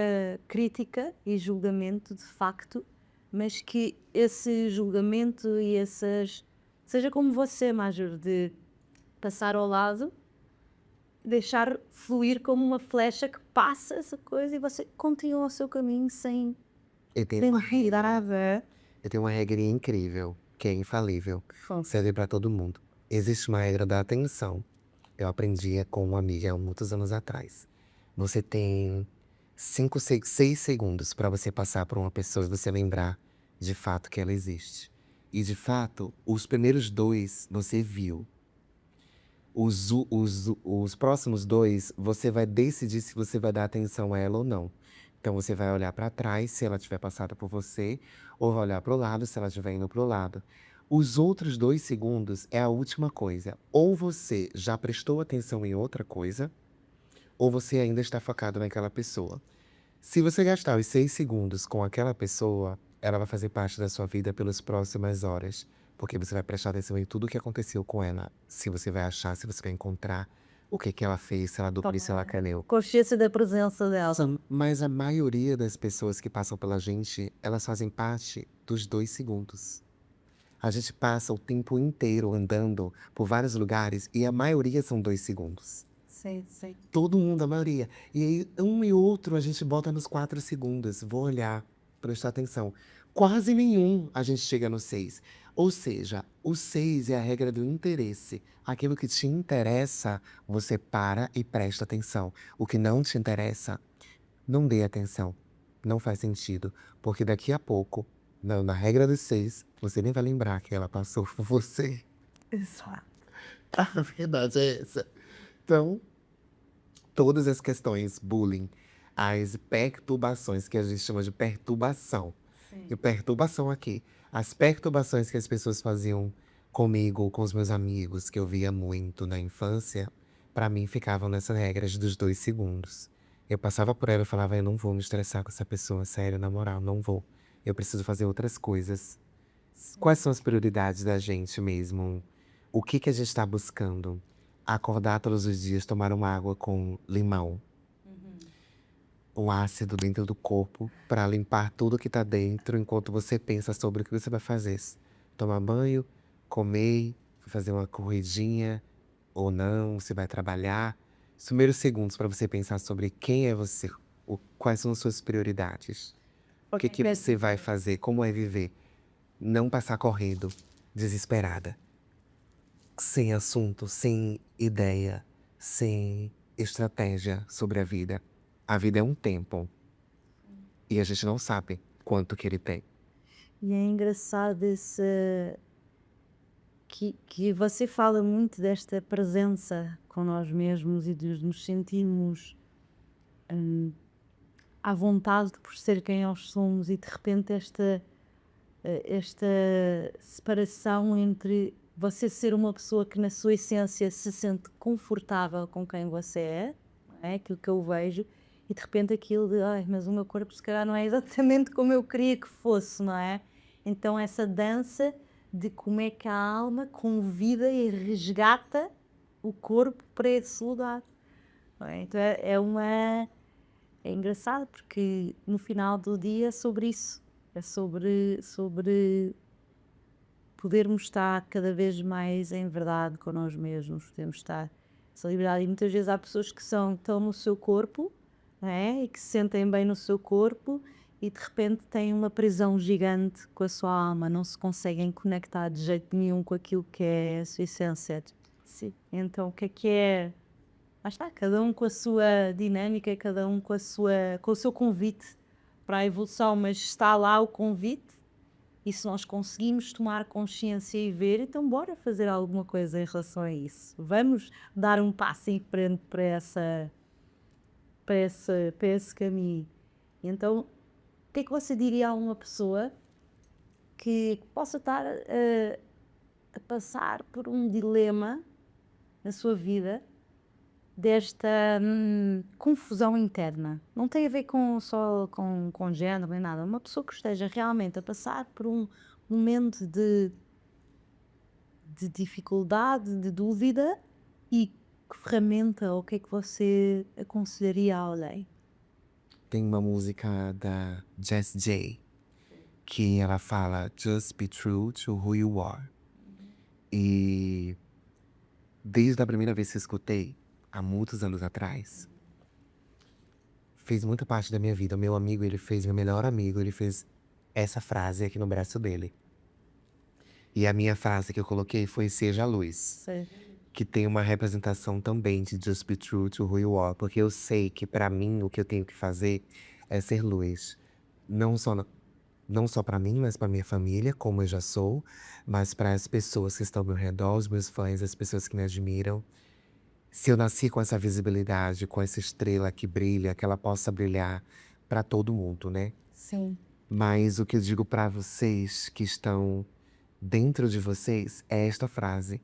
crítica e julgamento, de facto, mas que esse julgamento e essas. Seja como você, Major, de passar ao lado, deixar fluir como uma flecha que passa essa coisa e você continua o seu caminho sem Eu tenho uma regra. nada. Eu tenho uma regrinha incrível, que é infalível. Fonse. Serve pra todo mundo. Existe uma regra da atenção. Eu aprendi com uma amiga há muitos anos atrás. Você tem 6 segundos para você passar por uma pessoa e você lembrar de fato que ela existe. E de fato, os primeiros 2 você viu. Os próximos 2, você vai decidir se você vai dar atenção a ela ou não. Então você vai olhar para trás se ela tiver passado por você, ou vai olhar para o lado se ela estiver indo para o lado. Os outros 2 segundos é a última coisa. Ou você já prestou atenção em outra coisa, ou você ainda está focado naquela pessoa. Se você gastar os 6 segundos com aquela pessoa, ela vai fazer parte da sua vida pelas próximas horas. Porque você vai prestar atenção em tudo o que aconteceu com ela. Se você vai achar, se você vai encontrar, o que que ela fez, se ela dormiu, se ela caneu. Consciência da presença dela. Mas a maioria das pessoas que passam pela gente, elas fazem parte dos 2 segundos. A gente passa o tempo inteiro andando por vários lugares e a maioria são 2 segundos. Sim, sim. Todo mundo, a maioria. E aí, um e outro a gente bota nos 4 segundos. Vou olhar, prestar atenção. Quase nenhum a gente chega no 6. Ou seja, o 6 é a regra do interesse. Aquilo que te interessa, você para e presta atenção. O que não te interessa, não dê atenção. Não faz sentido. Porque daqui a pouco, na regra dos 6, você nem vai lembrar que ela passou por você. Exato. A verdade é essa. Então, todas as questões, bullying, as perturbações, que a gente chama de perturbação. E perturbação aqui. As perturbações que as pessoas faziam comigo, com os meus amigos, que eu via muito na infância, para mim ficavam nessas regras dos 2 segundos. Eu passava por ela e falava, eu não vou me estressar com essa pessoa, sério, na moral, não vou. Eu preciso fazer outras coisas. Quais são as prioridades da gente mesmo? O que que a gente está buscando? Acordar todos os dias, tomar uma água com limão, um ácido dentro do corpo para limpar tudo que tá dentro enquanto você pensa sobre o que você vai fazer. Tomar banho, comer, fazer uma corridinha ou não, você vai trabalhar. Os primeiros segundos para você pensar sobre quem é você, quais são as suas prioridades, o que que você vai fazer, como é viver. Não passar correndo, desesperada, sem assunto, sem ideia, sem estratégia sobre a vida. A vida é um tempo. E a gente não sabe quanto que ele tem. E é engraçado que você fala muito desta presença com nós mesmos e de nos sentirmos à vontade por ser quem nós somos e de repente esta separação entre você ser uma pessoa que na sua essência se sente confortável com quem você é, não é aquilo que eu vejo, e de repente aquilo de, ai, mas o meu corpo se calhar não é exatamente como eu queria que fosse, não é? Então essa dança de como é que a alma convida e resgata o corpo para esse lugar, não é? Então é engraçado porque no final do dia é sobre isso, é sobre podermos estar cada vez mais em verdade com nós mesmos, podermos estar essa liberdade. E muitas vezes há pessoas que estão no seu corpo, não é? E que se sentem bem no seu corpo e de repente têm uma prisão gigante com a sua alma, não se conseguem conectar de jeito nenhum com aquilo que é a sua essência. Sim. Então o que é? Lá está, cada um com a sua dinâmica, cada um com o seu convite para a evolução, mas está lá o convite. E se nós conseguimos tomar consciência e ver, então bora fazer alguma coisa em relação a isso. Vamos dar um passo em frente para esse caminho. E então, o que é que você diria a uma pessoa que possa estar a passar por um dilema na sua vida desta confusão interna? Não tem a ver só com género nem nada. Uma pessoa que esteja realmente a passar por um momento de dificuldade, de dúvida, e que ferramenta ou o que é que você aconselharia a alguém? Tem uma música da Jessie J que ela fala Just be true to who you are. E desde a primeira vez que eu escutei, há muitos anos atrás, fez muita parte da minha vida. O meu amigo, meu melhor amigo, ele fez essa frase aqui no braço dele. E a minha frase que eu coloquei foi Seja a Luz, Sim. que tem uma representação também de Just be true to who you are, porque eu sei que pra mim o que eu tenho que fazer é ser luz. Não só para mim, mas para minha família, como eu já sou, mas para as pessoas que estão ao meu redor, os meus fãs, as pessoas que me admiram. Se eu nasci com essa visibilidade, com essa estrela que brilha, que ela possa brilhar para todo mundo, né? Sim. Mas o que eu digo para vocês que estão dentro de vocês é esta frase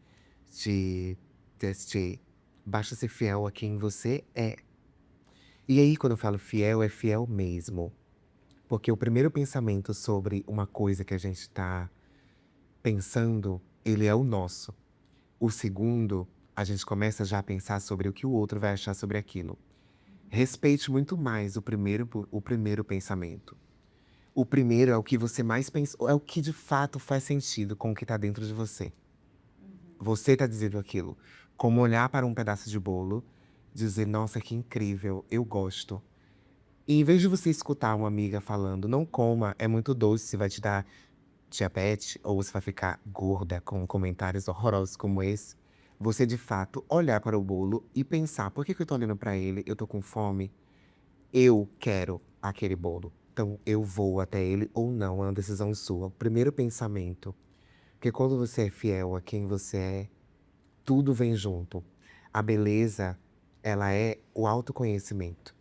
de basta ser fiel a quem você é. E aí, quando eu falo fiel, é fiel mesmo. Porque o primeiro pensamento sobre uma coisa que a gente está pensando, ele é o nosso. O segundo, a gente começa já a pensar sobre o que o outro vai achar sobre aquilo. Respeite muito mais o primeiro pensamento. O primeiro é o que você mais pensa, é o que de fato faz sentido com o que está dentro de você. Você está dizendo aquilo. Como olhar para um pedaço de bolo, dizer, nossa, que incrível, eu gosto. E em vez de você escutar uma amiga falando, não coma, é muito doce, vai te dar diabetes, ou você vai ficar gorda com comentários horrorosos como esse, você de fato olhar para o bolo e pensar, por que que eu tô olhando para ele? Eu tô com fome? Eu quero aquele bolo. Então eu vou até ele ou não, é uma decisão sua. O primeiro pensamento, porque quando você é fiel a quem você é, tudo vem junto. A beleza, ela é o autoconhecimento.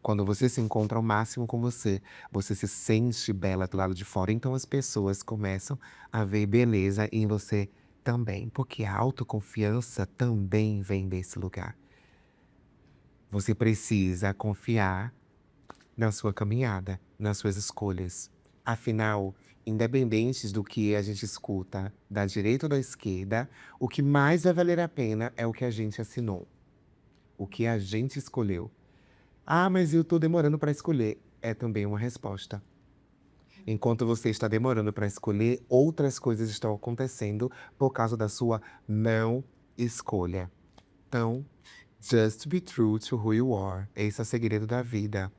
Quando você se encontra ao máximo com você, você se sente bela do lado de fora, então as pessoas começam a ver beleza em você também, porque a autoconfiança também vem desse lugar. Você precisa confiar na sua caminhada, nas suas escolhas. Afinal, independente do que a gente escuta, da direita ou da esquerda, o que mais vai valer a pena é o que a gente assinou, o que a gente escolheu. Ah, mas eu tô demorando para escolher. É também uma resposta. Enquanto você está demorando para escolher, outras coisas estão acontecendo por causa da sua não escolha. Então, just be true to who you are. Esse é o segredo da vida.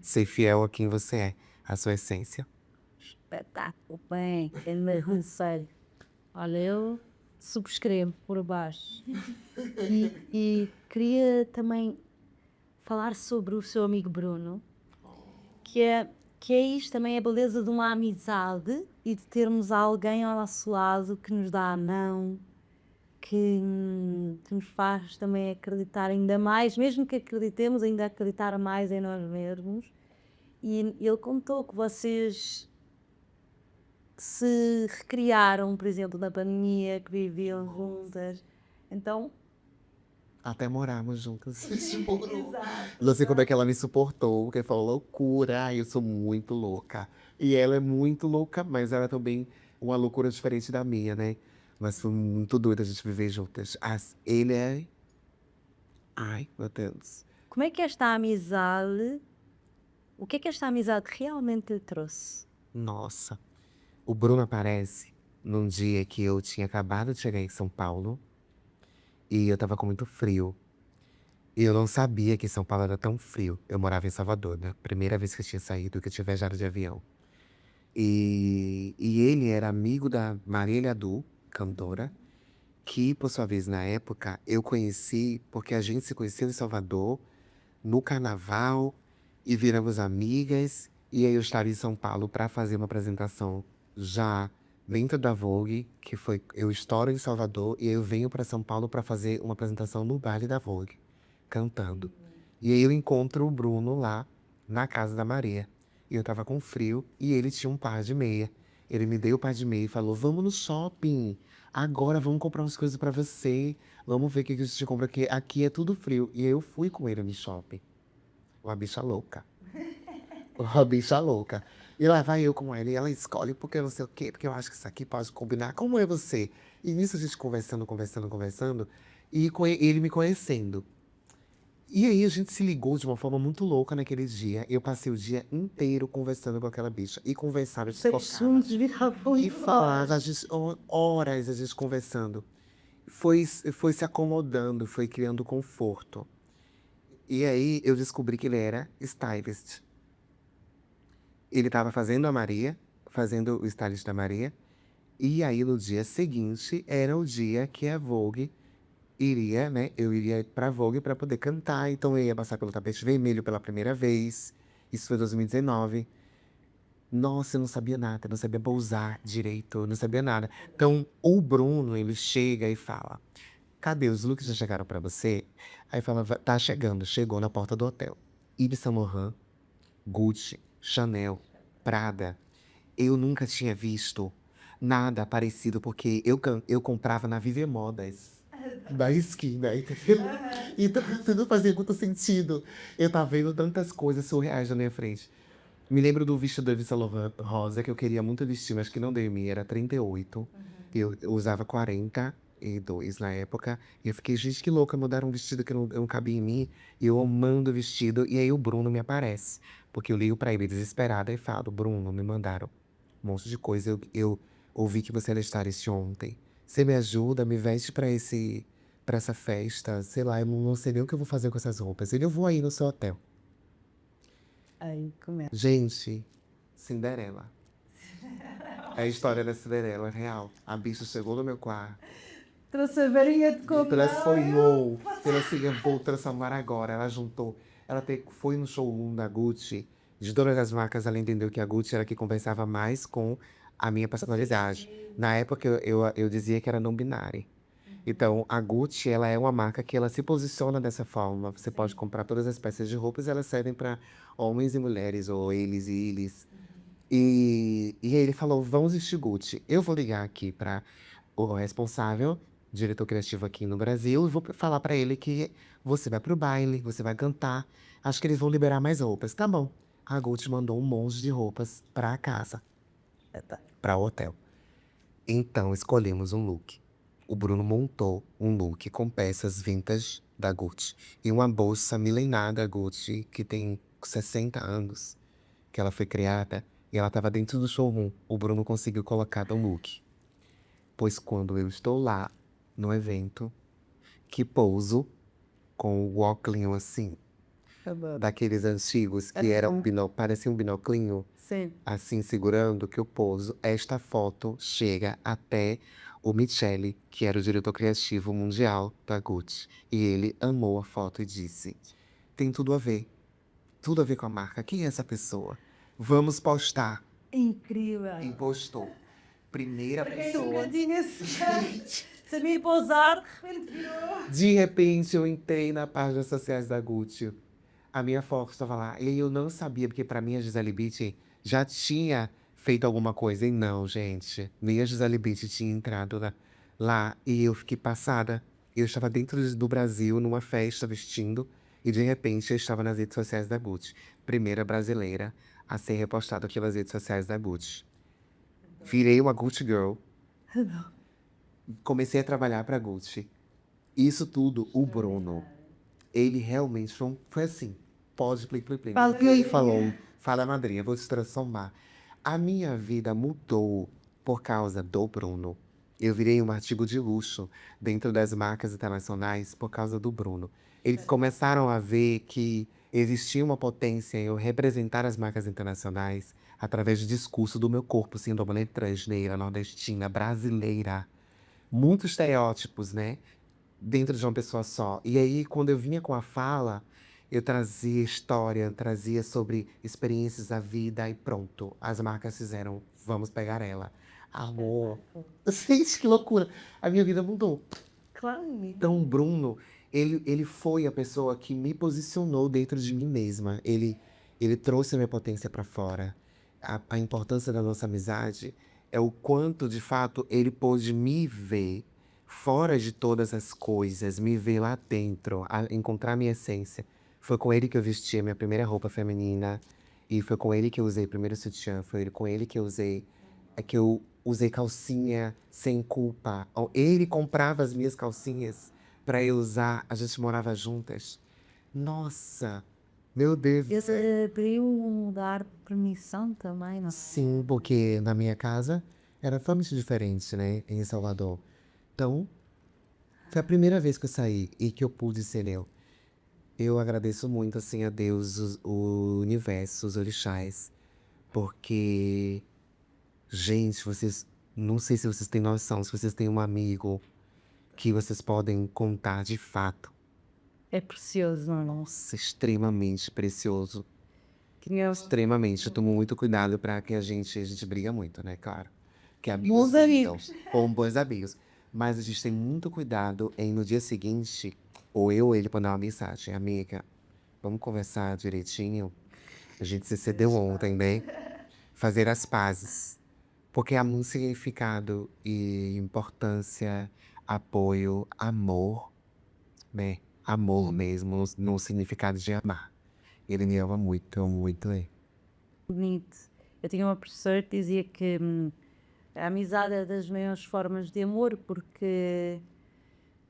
Ser fiel a quem você é, a sua essência. Espetáculo, bem, é mesmo sério. Olha, eu subscrevo por baixo. E queria também falar sobre o seu amigo Bruno, que é isto também, a beleza de uma amizade e de termos alguém ao nosso lado que nos dá a mão, que nos faz também acreditar ainda mais, mesmo que acreditemos, ainda acreditar mais em nós mesmos. E ele contou que vocês se recriaram, por exemplo, na pandemia, que viviam juntas. Então, Até morarmos juntas. Não sei como é que ela me suportou, porque falou loucura. Ai, eu sou muito louca. E ela é muito louca, mas ela é também uma loucura diferente da minha, né? Mas foi muito doido a gente viver juntas. Ele é. Ai, meu Deus. como é que esta amizade, o que é que esta amizade realmente lhe trouxe? Nossa. O Bruno aparece num dia que eu tinha acabado de chegar em São Paulo e eu tava com muito frio. E eu não sabia que São Paulo era tão frio. Eu morava em Salvador, né? Primeira vez que eu tinha saído, que eu tinha viajado de avião. E ele era amigo da Marília Du, cantora, que, por sua vez, na época, eu conheci porque a gente se conheceu em Salvador, no carnaval, e viramos amigas. E aí eu estava em São Paulo para fazer uma apresentação já dentro da Vogue, que foi eu estouro em Salvador e aí eu venho para São Paulo para fazer uma apresentação no baile da Vogue, cantando. E aí eu encontro o Bruno lá na casa da Maria. E eu tava com frio e ele tinha um par de meia. Ele me deu o par de meia e falou: "Vamos no shopping. Agora vamos comprar umas coisas para você. Vamos ver o que que a gente compra, porque aqui é tudo frio." E eu fui com ele no shopping. Uma bicha louca. Uma bicha louca. E lá vai eu com ela, e ela escolhe porque não sei o quê, porque eu acho que isso aqui pode combinar. Como é você? E nisso a gente conversando, conversando, conversando, e ele me conhecendo. E aí a gente se ligou de uma forma muito louca naquele dia. Eu passei o dia inteiro conversando com aquela bicha. E conversava, a gente Vocês focava. juntos viravam E falava, a gente, horas a gente conversando. Foi se acomodando, foi criando conforto. E aí eu descobri que ele era stylist. Ele estava fazendo a Maria, fazendo o stylist da Maria. E aí no dia seguinte era o dia que a Vogue iria, né? Eu iria pra Vogue para poder cantar. Então eu ia passar pelo tapete vermelho pela primeira vez. Isso foi em 2019. Nossa, eu não sabia nada, não sabia pousar direito, não sabia nada. Então o Bruno, ele chega e fala: "Cadê os looks já chegaram pra você?" Aí fala: Tá chegando." Chegou na porta do hotel. Yves Saint Laurent, Gucci, Chanel, Prada. Eu nunca tinha visto nada parecido, porque eu comprava na Viver Modas, da esquina, entendeu? Então tudo fazia muito sentido. Eu tava vendo tantas coisas surreais na minha frente. Me lembro do vestido da Yves Saint Laurent rosa, que eu queria muito vestir, mas que não deu em mim, era 38. Eu usava 42 na época. E eu fiquei: gente, que louca, mudaram um vestido que não cabia em mim. E eu amando o vestido. E aí o Bruno me aparece. Porque eu ligo pra ele desesperada e falo: "Bruno, me mandaram um monte de coisa. Eu ouvi que você era stylist ontem. Você me ajuda, me veste pra essa festa. Sei lá, eu não sei nem o que eu vou fazer com essas roupas." Ele: "Eu vou aí no seu hotel." Aí começa. Gente, Cinderela. É a história da Cinderela real. A bicha chegou no meu quarto, Trouxe a varinha de me contar. transformou. Ela assim: "Eu vou transformar agora." Ela juntou. Foi no showroom da Gucci. De todas as marcas, ela entendeu que a Gucci era a que conversava mais com a minha personalidade. Na época, eu dizia que era não binário. Então, a Gucci, ela é uma marca que ela se posiciona dessa forma. Você pode comprar todas as peças de roupas, elas servem para homens e mulheres, ou eles e eles. E aí ele falou: "Vamos vestir Gucci. Eu vou ligar aqui para o responsável, diretor criativo aqui no Brasil, e vou falar para ele que você vai pro baile, você vai cantar. Acho que eles vão liberar mais roupas." Tá bom. A Gucci mandou um monte de roupas para casa, para o hotel. Então escolhemos um look. O Bruno montou um look com peças vintage da Gucci e uma bolsa milenar da Gucci que tem 60 anos que ela foi criada, e ela estava dentro do showroom. O Bruno conseguiu colocar no look. Pois quando eu estou lá no evento, que pouso com o óculos assim, daqueles antigos que era parecia um binoclinho, Sim. assim segurando, que eu pouso, esta foto chega até o Michele, que era o diretor criativo mundial da Gucci. E ele amou a foto e disse: "Tem tudo a ver com a marca. Quem é essa pessoa? Vamos postar." Incrível. E postou. Primeira Quem pessoa. nunca tinha sabia pousar, de repente virou. De repente, eu entrei na página sociais da Gucci. A minha foto estava lá. E aí eu não sabia, porque pra mim a Gisele Bündchen já tinha feito alguma coisa. E não, gente. Nem a Gisele Bündchen tinha entrado lá. E eu fiquei passada. Eu estava dentro do Brasil, numa festa, vestindo. E de repente eu estava nas redes sociais da Gucci. Primeira brasileira a ser repostada pelas redes sociais da Gucci. Virei uma Gucci Girl. Comecei a trabalhar pra Gucci. Isso tudo, o Bruno, ele realmente foi assim, pode plim, plim, plim. Fala, E aí falou: "Fala, madrinha, vou te transformar." A minha vida mudou por causa do Bruno. Eu virei um artigo de luxo dentro das marcas internacionais por causa do Bruno. Eles começaram a ver que existia uma potência em eu representar as marcas internacionais através do discurso do meu corpo, sendo uma mulher transneira, nordestina, brasileira. Muitos estereótipos, né? Dentro de uma pessoa só. E aí, quando eu vinha com a fala, Eu trazia história, trazia sobre experiências da vida e pronto. As marcas fizeram, vamos pegar ela. Amor. Gente, que loucura. A minha vida mudou. Claro, Então, o Bruno, ele foi a pessoa que me posicionou dentro de mim mesma. Ele trouxe a minha potência para fora. A importância da nossa amizade é o quanto, de fato, ele pôde me ver fora de todas as coisas, me ver lá dentro, encontrar minha essência. Foi com ele que eu vesti a minha primeira roupa feminina. E foi com ele que eu usei o primeiro sutiã. Foi com ele que eu usei calcinha sem culpa. Ele comprava as minhas calcinhas pra eu usar. A gente morava juntas. Nossa, meu Deus. Esse abriu dar permissão também, não? Sim, porque na minha casa era totalmente diferente, né? Em Salvador. Então, foi a primeira vez que eu saí e que eu pude ser eu. Eu agradeço muito, assim, a Deus, o universo, os orixás, porque, gente, vocês, não sei se vocês têm noção, se vocês têm um amigo que vocês podem contar de fato. É precioso, não é? Nossa, extremamente precioso. Tinha Extremamente. Eu tomo muito cuidado para que a gente briga muito, né? Claro. Que amigos bons amigos. Como bons amigos. Mas a gente tem muito cuidado em no dia seguinte, ou eu ou ele mandar uma mensagem, amiga, vamos conversar direitinho. A gente se cedeu ontem, né? Fazer as pazes. Porque há muito significado e importância, apoio, amor, né? Amor mesmo, no significado de amar. Ele me ama muito, muito, é. Bonito. Eu tinha uma professora que dizia que a amizade é das maiores formas de amor, porque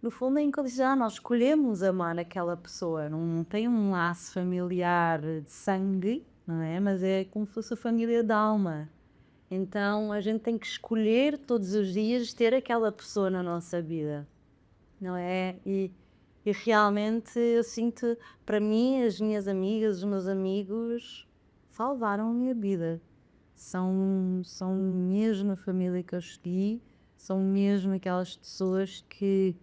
no fundo é incondicional, nós escolhemos amar aquela pessoa, não tem um laço familiar de sangue, não é? Mas é como se fosse a família da alma. Então a gente tem que escolher todos os dias ter aquela pessoa na nossa vida, não é? E realmente eu sinto, para mim, as minhas amigas, os meus amigos salvaram a minha vida. São mesmo a família que eu escolhi, são mesmo aquelas pessoas que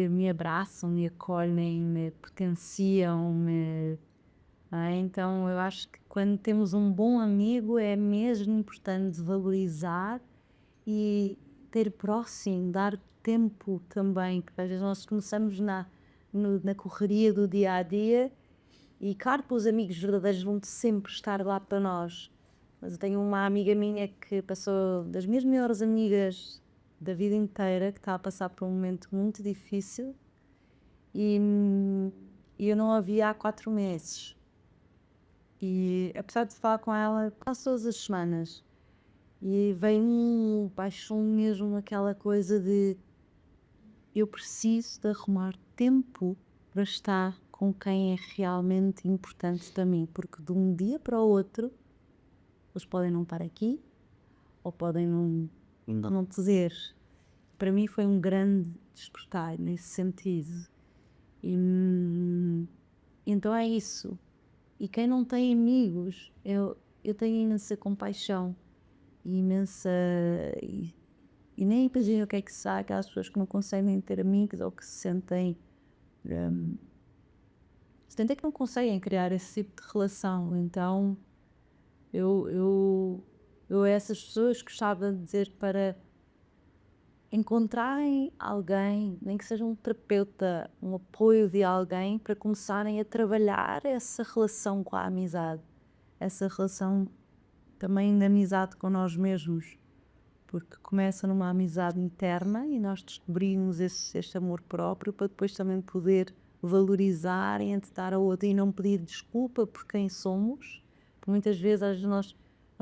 me abraçam, me acolhem, me potenciam, então eu acho que quando temos um bom amigo é mesmo importante valorizar e ter próximo, dar tempo também, porque às vezes nós começamos na correria do dia a dia e claro que os amigos verdadeiros vão sempre estar lá para nós, mas eu tenho uma amiga minha que passou das minhas melhores amigas da vida inteira, que está a passar por um momento muito difícil e, e eu não a via há 4 meses. E apesar de falar com ela quase todas as semanas, e baixou mesmo aquela coisa de eu preciso de arrumar tempo para estar com quem é realmente importante para mim, porque de um dia para o outro eles podem não estar aqui ou podem não dizer. Para mim foi um grande despertar nesse sentido. E então é isso. E quem não tem amigos, eu tenho imensa compaixão e imensa. E nem imagino o que é que se há aquelas pessoas que não conseguem ter amigos ou que sentem que não conseguem criar esse tipo de relação. Então eu a essas pessoas gostava de dizer para encontrarem alguém, nem que seja um terapeuta, um apoio de alguém para começarem a trabalhar essa relação com a amizade, essa relação também de amizade com nós mesmos, porque começa numa amizade interna e nós descobrimos este amor próprio para depois também poder valorizar e dar ao outro e não pedir desculpa por quem somos, porque muitas vezes às vezes nós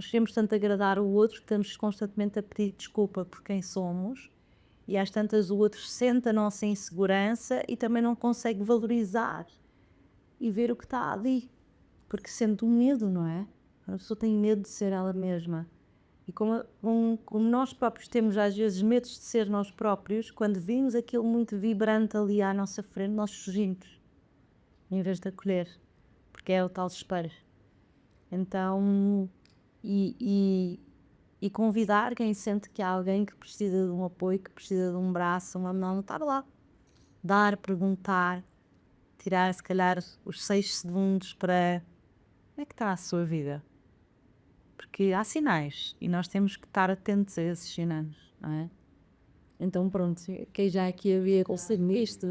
queremos tanto agradar o outro que estamos constantemente a pedir desculpa por quem somos e às tantas o outro sente a nossa insegurança e também não consegue valorizar e ver o que está ali, porque sente um medo, não é? A pessoa tem medo de ser ela mesma. E como nós próprios temos às vezes medos de ser nós próprios, quando vimos aquilo muito vibrante ali à nossa frente, nós fugimos, em vez de acolher, porque é o tal espelho. Então, e convidar quem sente que há alguém que precisa de um apoio, que precisa de um braço, uma mão, estar lá. Dar, perguntar, tirar, se calhar, os 6 segundos para como é que está a sua vida? Porque há sinais e nós temos que estar atentos a esses sinais, não é? Então, pronto, quem já aqui havia conseguido isto,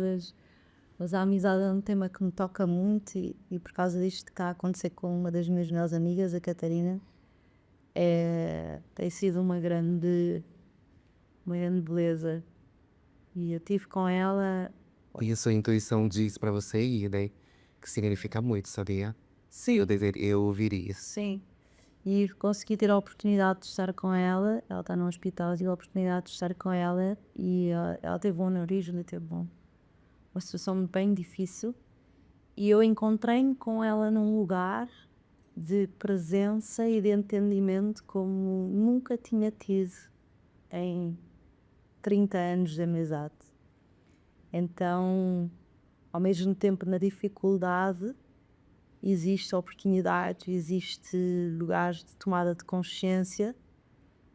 mas a amizade é um tema que me toca muito e por causa disto que está a acontecer com uma das minhas melhores amigas, a Catarina, tem sido uma grande beleza. E eu tive com ela, E a sua intuição diz pra você ir, né? Que significa muito, sabia? sim, Eu ouviria isso. sim, e consegui ter a oportunidade de estar com ela está no hospital, eu tive a oportunidade de estar com ela e ela teve um aneurisma, teve uma situação bem difícil e eu encontrei-me com ela num lugar de presença e de entendimento como nunca tinha tido em 30 anos de amizade. Então, ao mesmo tempo na dificuldade, existe oportunidade, existe lugares de tomada de consciência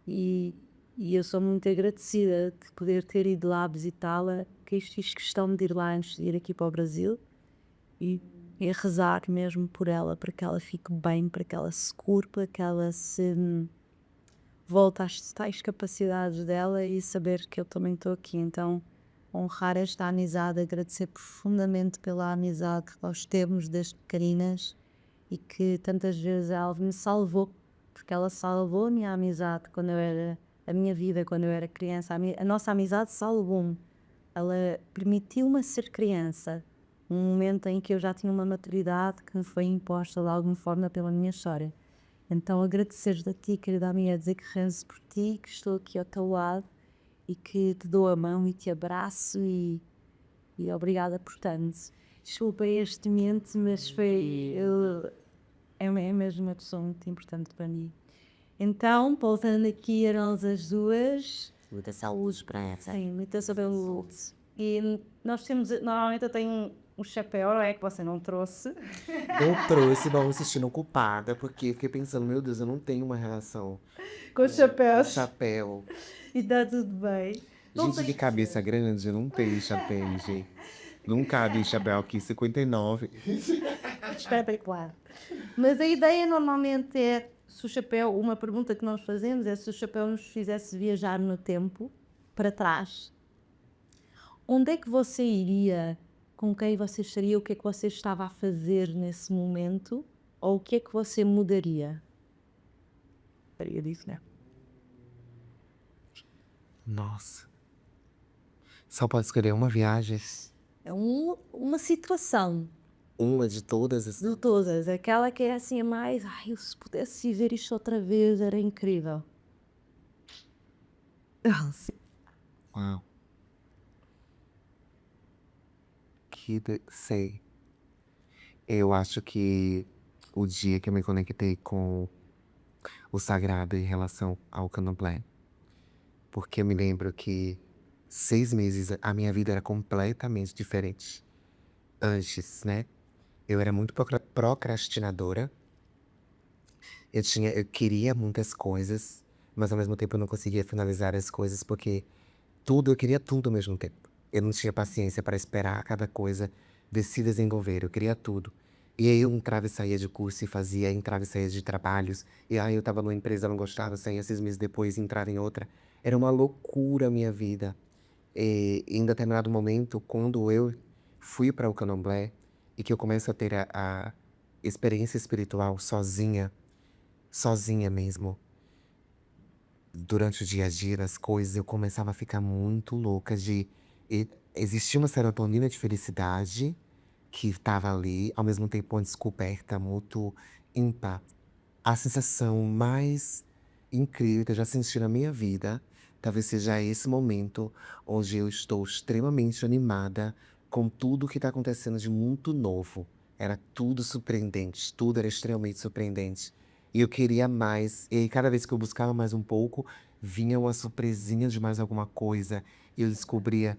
e, e eu sou muito agradecida de poder ter ido lá visitá-la, que isto fiz questão de ir lá antes de ir aqui para o Brasil e a rezar mesmo por ela, para que ela fique bem, para que ela se cure, para que ela se volte às tais capacidades dela e saber que eu também estou aqui. Então, honrar esta amizade, agradecer profundamente pela amizade que nós temos desde pequeninas e que tantas vezes ela me salvou, porque ela salvou a minha amizade quando eu era, a minha vida quando eu era criança. A nossa amizade salvou-me. Ela permitiu-me ser criança, num momento em que eu já tinha uma maturidade que me foi imposta de alguma forma pela minha história. Então agradecer-te a ti, querida amiga, dizer que rezo por ti, que estou aqui ao teu lado e que te dou a mão e te abraço e obrigada por tanto. Desculpa este momento, mas é mesmo uma pessoa muito importante para mim. Então, voltando aqui a nós as duas. Muita saúde para essa. Sim, muita saúde. E nós temos, normalmente eu tenho um chapéu, não é, que você não trouxe. Eu trouxe, mas me sentindo culpada, porque fiquei pensando, meu Deus, eu não tenho uma relação Com os com chapéus. chapéu. E está tudo bem. Não Gente de cabeça grande não tem chapéu, gente. Não cabe chapéu aqui, 59. espetacular. Mas a ideia normalmente é, se o chapéu, uma pergunta que nós fazemos é se o chapéu nos fizesse viajar no tempo, para trás, onde é que você iria? Com quem você estaria? O que é que você estava a fazer nesse momento? Ou o que é que você mudaria? Faria disso, né? Nossa. Só pode escolher uma viagem. É uma situação Uma de todas as. de todas, aquela que é assim a mais, ai, eu se pudesse viver isto outra vez era incrível. Sim. Uau. Sei. Eu acho que o dia que eu me conectei com o sagrado em relação ao candomblé. Porque eu me lembro que 6 meses a minha vida era completamente diferente. Antes, né? Eu era muito procrastinadora. Eu queria muitas coisas, mas ao mesmo tempo eu não conseguia finalizar as coisas porque eu queria tudo ao mesmo tempo. Eu não tinha paciência para esperar cada coisa de se desenvolver, eu queria tudo. E aí eu entrava e saía de curso e fazia, entrava e saía de trabalhos. E aí eu tava numa empresa, não gostava, saía 6 meses depois, entrava em outra. Era uma loucura a minha vida. E em determinado momento, quando eu fui para o candomblé e que eu começo a ter a experiência espiritual sozinha mesmo, durante o dia a dia das coisas, eu começava a ficar muito louca existia uma serotonina de felicidade que estava ali, ao mesmo tempo uma descoberta muito ímpar. A sensação mais incrível que eu já senti na minha vida, talvez seja esse momento onde eu estou extremamente animada com tudo que está acontecendo de muito novo. Era tudo surpreendente, tudo era extremamente surpreendente. E eu queria mais, e aí cada vez que eu buscava mais um pouco, vinha uma surpresinha de mais alguma coisa, e eu descobria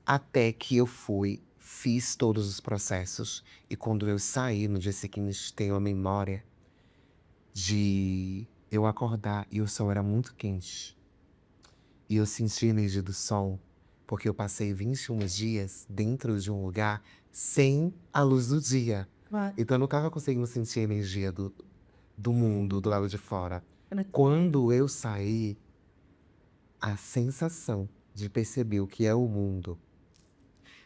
até que eu fui, fiz todos os processos, e quando eu saí no dia seguinte, tenho a memória de eu acordar e o sol era muito quente. E eu senti a energia do sol, porque eu passei 21 dias dentro de um lugar sem a luz do dia. Então eu não estava conseguindo sentir a energia do mundo do lado de fora. Quando eu saí, a sensação de perceber o que é o mundo,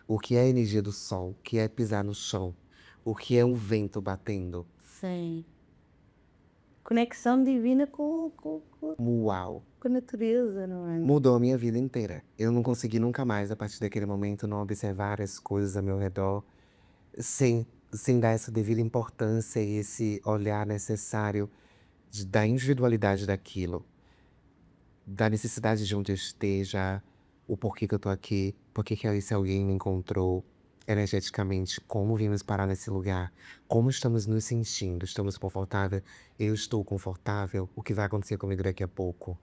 o que é a energia do sol, o que é pisar no chão, o que é um vento batendo. Sim. Conexão divina Uau! com a natureza, não é? Mudou a minha vida inteira. Eu não consegui nunca mais, a partir daquele momento, não observar as coisas ao meu redor sem dar essa devida importância e esse olhar necessário da individualidade daquilo, da necessidade de onde eu esteja, o porquê que eu tô aqui, porquê que esse alguém me encontrou energeticamente, como vimos parar nesse lugar, como estamos nos sentindo, estamos confortáveis, eu estou confortável, o que vai acontecer comigo daqui a pouco.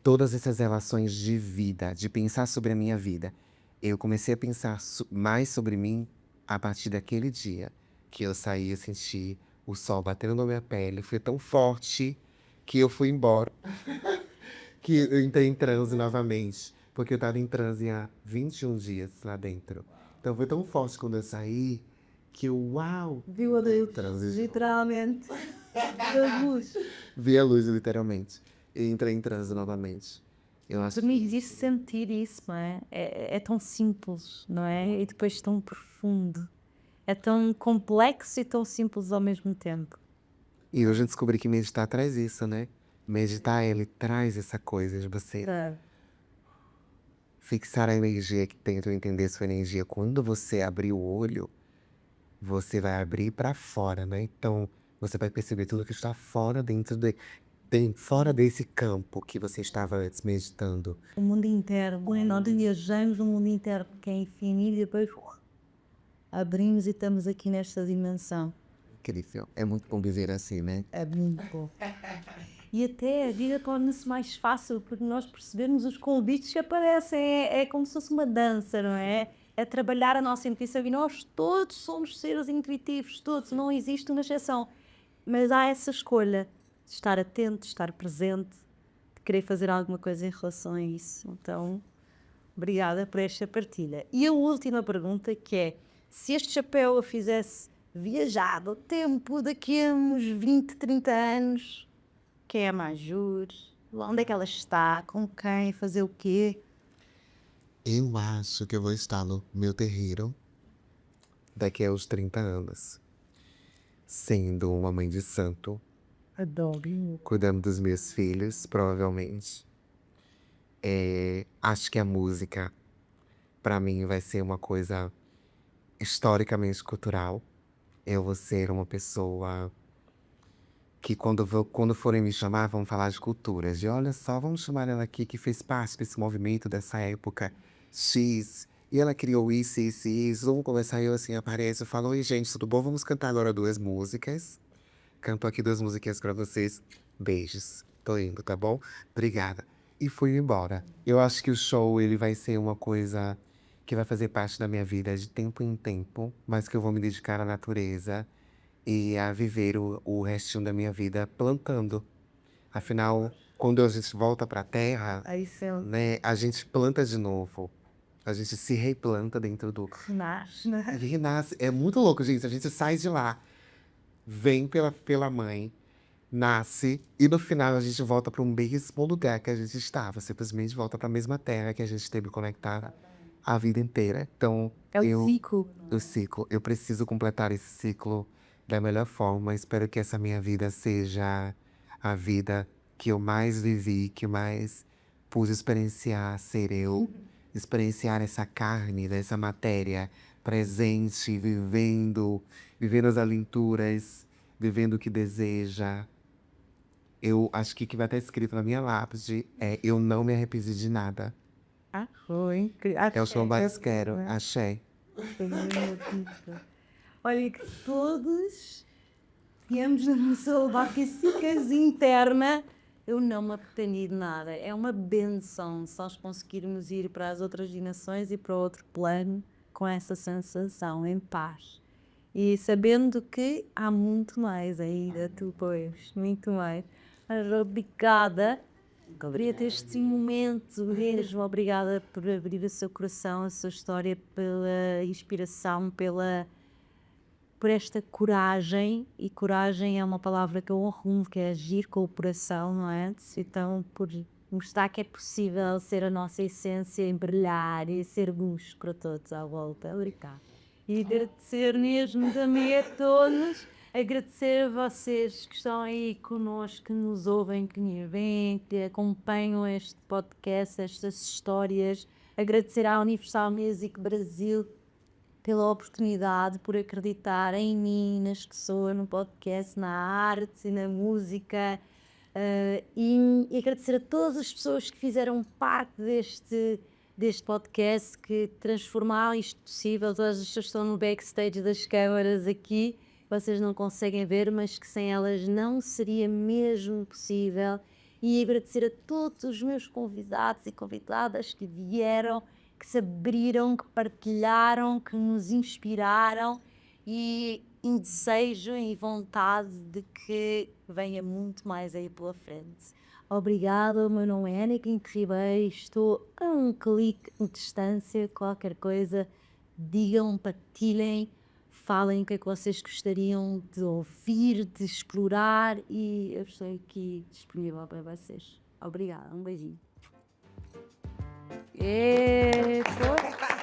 Todas essas relações de vida, de pensar sobre a minha vida. Eu comecei a pensar mais sobre mim a partir daquele dia que eu saí e senti o sol batendo na minha pele. Foi tão forte que eu fui embora. Que eu entrei em transe novamente. Porque eu tava em transe há 21 dias lá dentro. Então foi tão forte quando eu saí que eu, uau! Viu a luz, Transe. literalmente. A luz. Vi a luz, literalmente. E entrei em transe novamente. Eu acho Para mim existe sentir isso, não é? É tão simples, não é? E depois tão profundo. É tão complexo e tão simples ao mesmo tempo. E hoje eu descobri que meditar traz isso, né? Meditar, ele traz essa coisa de você fixar a energia que tem, tu entender sua energia. Quando você abrir o olho, você vai abrir para fora, né? Então, você vai perceber tudo que está fora fora desse campo que você estava antes meditando. O mundo interno, nós viajamos no mundo interno que é infinito e depois abrimos e estamos aqui nesta dimensão. Incrível. É muito bom viver assim, né? É muito bom. E até a vida torna-se mais fácil porque nós percebemos os convites que aparecem. É como se fosse uma dança, não é? É trabalhar a nossa intuição e nós todos somos seres intuitivos, todos, não existe uma exceção. Mas há essa escolha de estar atento, de estar presente, de querer fazer alguma coisa em relação a isso. Então, obrigada por esta partilha. E a última pergunta que é, se este chapéu a fizesse viajar do tempo daqui a uns 20, 30 anos, quem é a Majur? Onde é que ela está? Com quem? Fazer o quê? Eu acho que eu vou estar no meu terreiro daqui a uns 30 anos. Sendo uma mãe de santo, Adoro. cuidando dos meus filhos, provavelmente. Acho que a música, para mim, vai ser uma coisa historicamente cultural. Eu vou ser uma pessoa que quando forem me chamar, vão falar de culturas. De olha só, vamos chamar ela aqui que fez parte desse movimento dessa época X. E ela criou isso, isso e isso. Vamos conversar, eu assim apareço e falo, oi gente, tudo bom? Vamos cantar agora 2 músicas. Canto aqui 2 musiquinhas pra vocês. Beijos. Tô indo, tá bom? Obrigada. E fui embora. Eu acho que o show, ele vai ser uma coisa que vai fazer parte da minha vida de tempo em tempo, mas que eu vou me dedicar à natureza e a viver o restinho da minha vida plantando. Afinal, quando a gente volta pra terra, Aí sempre né, a gente planta de novo. A gente se replanta dentro do. nasce, né? Renasce. É muito louco, gente. A gente sai de lá, vem pela mãe, nasce, e no final a gente volta para o mesmo lugar que a gente estava. Simplesmente volta para a mesma terra que a gente esteve conectada a vida inteira. Então, É o ciclo. o ciclo, eu preciso completar esse ciclo da melhor forma. Espero que essa minha vida seja a vida que eu mais vivi, que eu mais pude experienciar ser eu, experienciar essa carne, dessa matéria presente, vivendo as aventuras, vivendo o que deseja. Eu acho que o que vai estar escrito na minha lápide é eu não me arrependi de nada. Ah, foi. É o que eu mais quero. Axé. Olha, que todos temos na nossa vaquicicas interna. Eu não me arrependi de nada. É uma benção se nós conseguirmos ir para as outras dimensões e para outro plano com essa sensação, em paz. E sabendo que há muito mais ainda depois, muito mais. Mas obrigada Queria ter este momento mesmo. Obrigada por abrir o seu coração, a sua história, pela inspiração, por esta coragem. E coragem é uma palavra que eu honro muito, que é agir com o coração, não é? Então, por mostrar que é possível ser a nossa essência e brilhar e ser luz para todos à volta. Obrigada. E agradecer mesmo também a todos. Agradecer a vocês que estão aí connosco, que nos ouvem, que nos veem, que acompanham este podcast, estas histórias. Agradecer à Universal Music Brasil pela oportunidade, por acreditar em mim, nas pessoas, no podcast, na arte e na música. E agradecer a todas as pessoas que fizeram parte deste podcast, que transformaram isto possível. Todas as pessoas que estão no backstage das câmaras aqui, vocês não conseguem ver, mas que sem elas não seria mesmo possível. E agradecer a todos os meus convidados e convidadas que vieram, que se abriram, que partilharam, que nos inspiraram, e em desejo e vontade de que venha muito mais aí pela frente. Obrigada, o meu nome é Anakin Ribeiro, estou a um clique de distância. Qualquer coisa, digam, partilhem, falem o que é que vocês gostariam de ouvir, de explorar, e eu estou aqui disponível para vocês. Obrigada, um beijinho. Força!